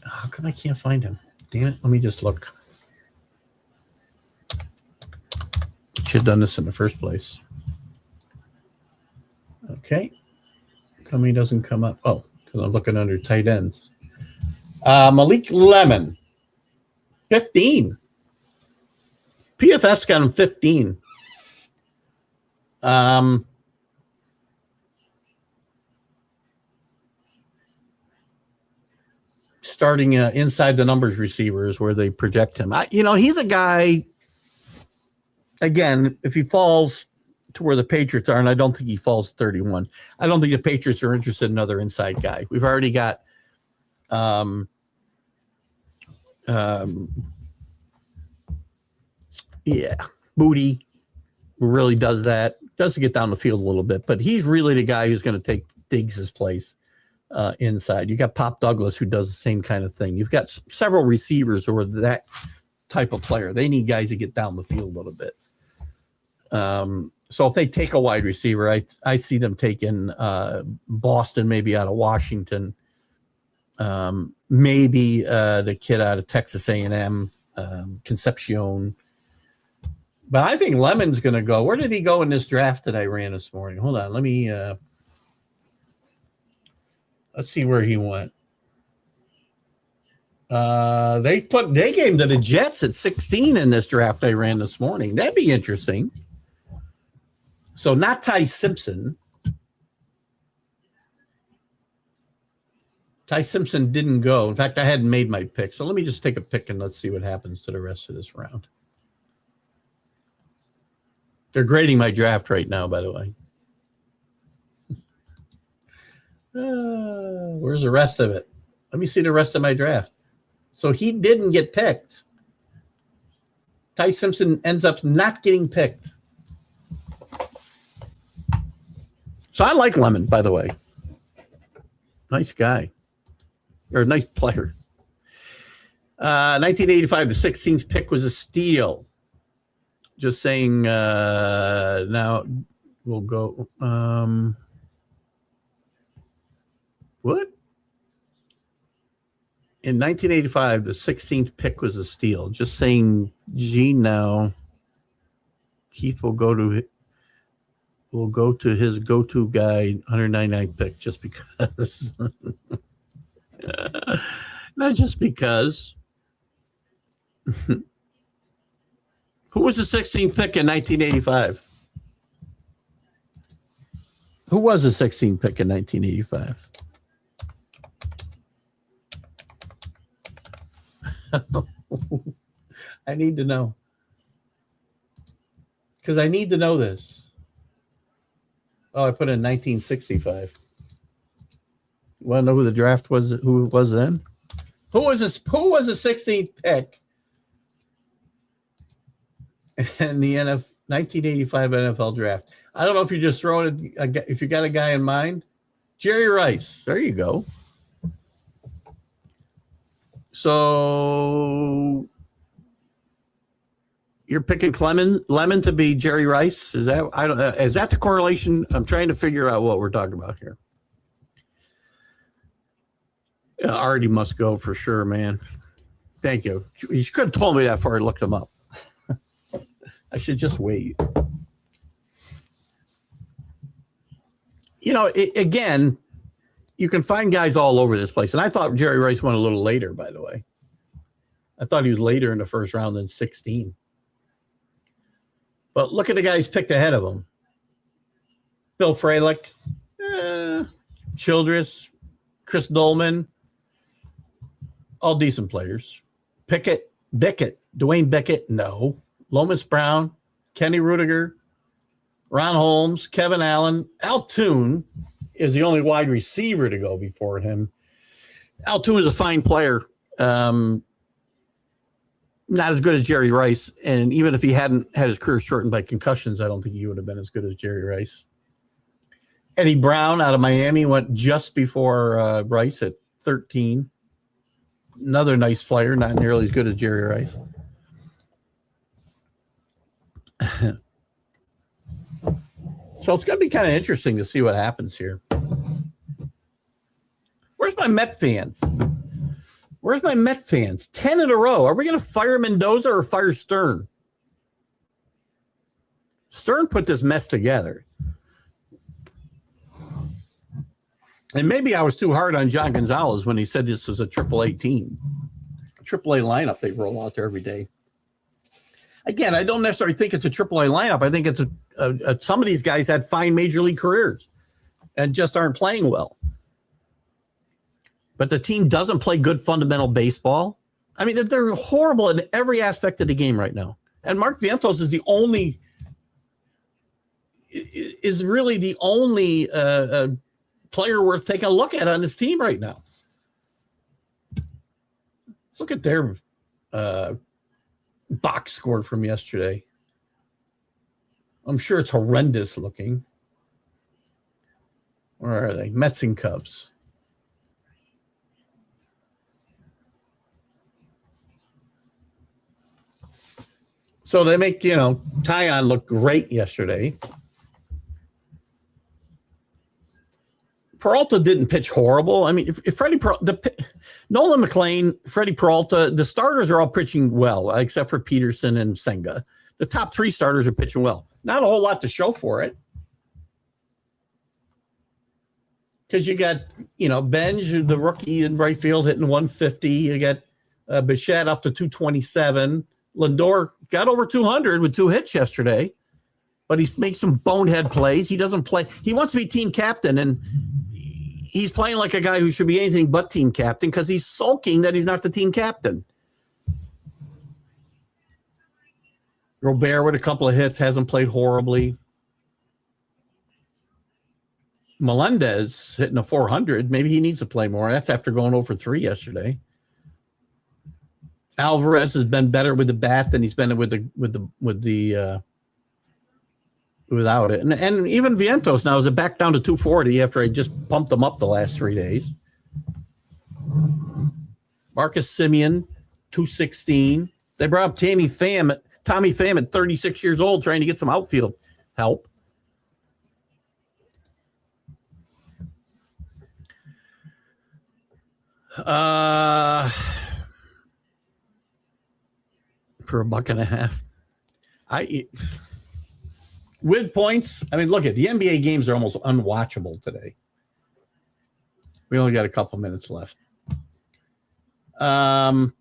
How come I can't find him? Damn it. Let me just look. Should have done this in the first place. Okay. How come he doesn't come up? Oh, because I'm looking under tight ends. Malik Lemon, 15. PFF's got him 15. Starting inside the numbers receivers where they project him. He's a guy, again, if he falls to where the Patriots are, and I don't think he falls 31, I don't think the Patriots are interested in another inside guy. We've already got Booty really does that. Doesn't get down the field a little bit, but he's really the guy who's going to take Diggs' place inside. You got Pop Douglas, who does the same kind of thing. You've got several receivers who are that type of player. They need guys to get down the field a little bit. So if they take a wide receiver, I see them taking Boston, maybe out of Washington, maybe the kid out of Texas A&M, Concepcion. But I think Lemon's going to go. Where did he go in this draft that I ran this morning? Hold on. Let me let's see where he went. They gave him to the Jets at 16 in this draft I ran this morning. That'd be interesting. So not Ty Simpson. Ty Simpson didn't go. In fact, I hadn't made my pick. So let me just take a pick and let's see what happens to the rest of this round. They're grading my draft right now, by the way. Where's the rest of it? Let me see the rest of my draft. So he didn't get picked. Ty Simpson ends up not getting picked. So I like Lemon, by the way. Nice guy. Or a nice player. 1985, the 16th pick was a steal. Just saying, now we'll go. What? In 1985, the 16th pick was a steal. Just saying, Gene now. Keith will go to his go-to guy, 199 pick, just because. Not just because. Who was the 16th pick in 1985? Who was the 16th pick in 1985? I need to know. Because I need to know this. Oh, I put in 1965. You want to know who the draft was? Who it was then? Who was the 16th pick in the 1985 NFL draft? I don't know if you're just throwing it. If you got a guy in mind, Jerry Rice. There you go. So you're picking Lemon to be Jerry Rice? Is that is that the correlation? I'm trying to figure out what we're talking about here. Artie must go for sure, man. Thank you. You could have told me that before I looked him up. I should just wait. Again, you can find guys all over this place. And I thought Jerry Rice went a little later, by the way. I thought he was later in the first round than 16. But look at the guys picked ahead of him. Bill Fralick, Childress, Chris Dolman, all decent players. Bickett, Dwayne Bickett, no. Lomas Brown, Kenny Rudiger, Ron Holmes, Kevin Allen. Al Toon is the only wide receiver to go before him. Al Toon is a fine player. Not as good as Jerry Rice. And even if he hadn't had his career shortened by concussions, I don't think he would have been as good as Jerry Rice. Eddie Brown out of Miami went just before Rice at 13. Another nice player, not nearly as good as Jerry Rice. So it's going to be kind of interesting to see what happens here. Where's my Met fans? 10 in a row. Are we going to fire Mendoza or fire Stern? Stern put this mess together. And maybe I was too hard on John Gonzalez when he said this was a AAA team. A AAA lineup they roll out there every day. Again, I don't necessarily think it's a AAA lineup. I think it's some of these guys had fine major league careers and just aren't playing well. But the team doesn't play good fundamental baseball. I mean, they're horrible in every aspect of the game right now. And Mark Vientos is really the only player worth taking a look at on this team right now. Let's look at their box score from yesterday. I'm sure it's horrendous looking. Where are they? Mets and Cubs. So they make, Tyon look great yesterday. Peralta didn't pitch horrible. I mean, if Freddie Nolan McLean, Freddie Peralta, the starters are all pitching well, except for Peterson and Senga. The top three starters are pitching well. Not a whole lot to show for it. Because you got, Benj, the rookie in right field, hitting 150. You got Bichette up to 227. Lindor got over 200 with 2 hits yesterday. But he's making some bonehead plays. He doesn't play. He wants to be team captain, and he's playing like a guy who should be anything but team captain because he's sulking that he's not the team captain. Robert with a couple of hits, hasn't played horribly. Melendez hitting a 400. Maybe he needs to play more. That's after going over 3 yesterday. Alvarez has been better with the bat than he's been with the without it. And even Vientos now is back down to 240 after I just pumped them up the last 3 days. Marcus Semien, 216. They brought up Tommy Pham at 36 years old trying to get some outfield help. For $1.50. With points, I mean, look at the NBA games are almost unwatchable today. We only got a couple minutes left. So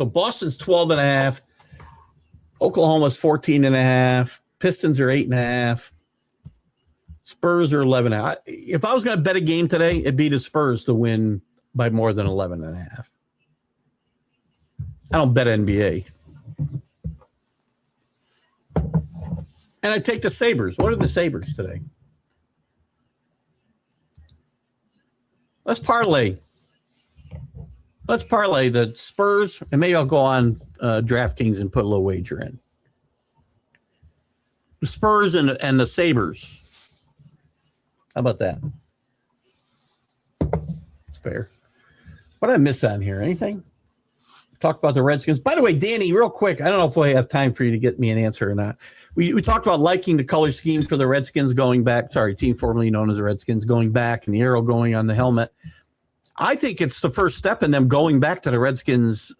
Boston's 12.5. Oklahoma's 14.5. Pistons are 8.5. Spurs are 11.5. If I was going to bet a game today, it'd be the Spurs to win by more than 11.5. I don't bet NBA. And I take the Sabres. What are the Sabres today? Let's parlay the Spurs, and maybe I'll go on DraftKings and put a little wager in. The Spurs and the Sabres. How about that? It's fair. What did I miss on here? Anything? Talk about the Redskins. By the way, Danny, real quick, I don't know if we have time for you to get me an answer or not. We talked about liking the color scheme for the Redskins going back. Sorry, team formerly known as the Redskins going back and the arrow going on the helmet. I think it's the first step in them going back to the Redskins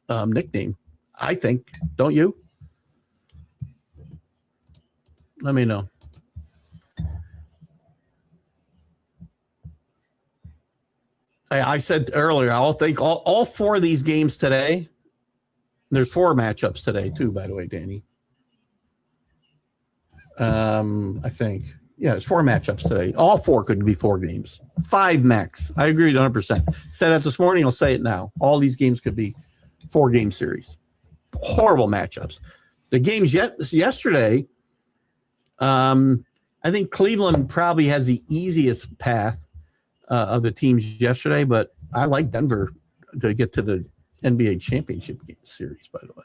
nickname. I think, don't you? Let me know. I said earlier, I'll think all four of these games today. There's 4 matchups today, too, by the way, Danny. I think. Yeah, it's 4 matchups today. All 4 could be 4 games. 5 max. I agree 100%. Said that this morning. I'll say it now. All these games could be 4-game series. Horrible matchups. The games yesterday, I think Cleveland probably has the easiest path of the teams yesterday, but I like Denver to get to the NBA championship series, by the way.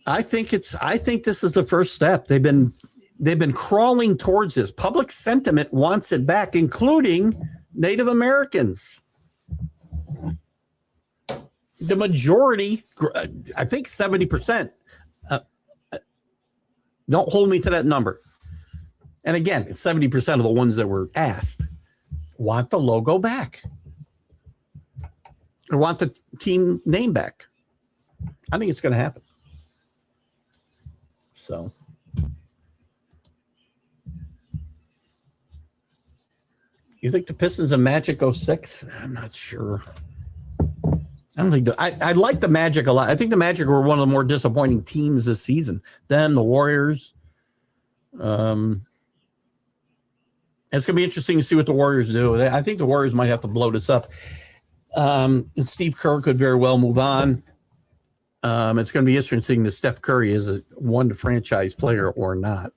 I think this is the first step. They've been crawling towards this. Public sentiment wants it back, including Native Americans. The majority, I think 70%. Don't hold me to that number. And again, it's 70% of the ones that were asked want the logo back or want the team name back. I think it's going to happen. So, you think the Pistons and Magic go 6? I'm not sure. I don't think I like the Magic a lot. I think the Magic were one of the more disappointing teams this season. Them, the Warriors. It's going to be interesting to see what the Warriors do. I think the Warriors might have to blow this up. And Steve Kerr could very well move on. It's going to be interesting if Steph Curry is a one-to-franchise player or not,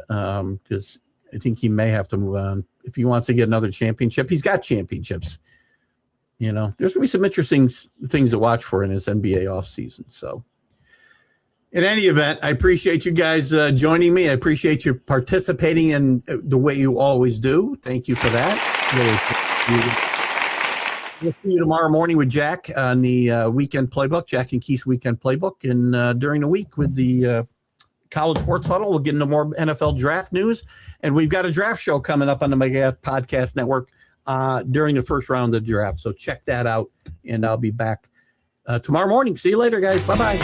because I think he may have to move on. If he wants to get another championship, he's got championships. You know, there's going to be some interesting things to watch for in this NBA offseason. So, in any event, I appreciate you guys joining me. I appreciate you participating in the way you always do. Thank you for that. We'll see you tomorrow morning with Jack on the weekend playbook, Jack and Keith's weekend playbook. And during the week with the College Sports Huddle, we'll get into more NFL draft news. And we've got a draft show coming up on the Mega Podcast Network during the first round of the draft. So check that out. And I'll be back tomorrow morning. See you later, guys. Bye-bye.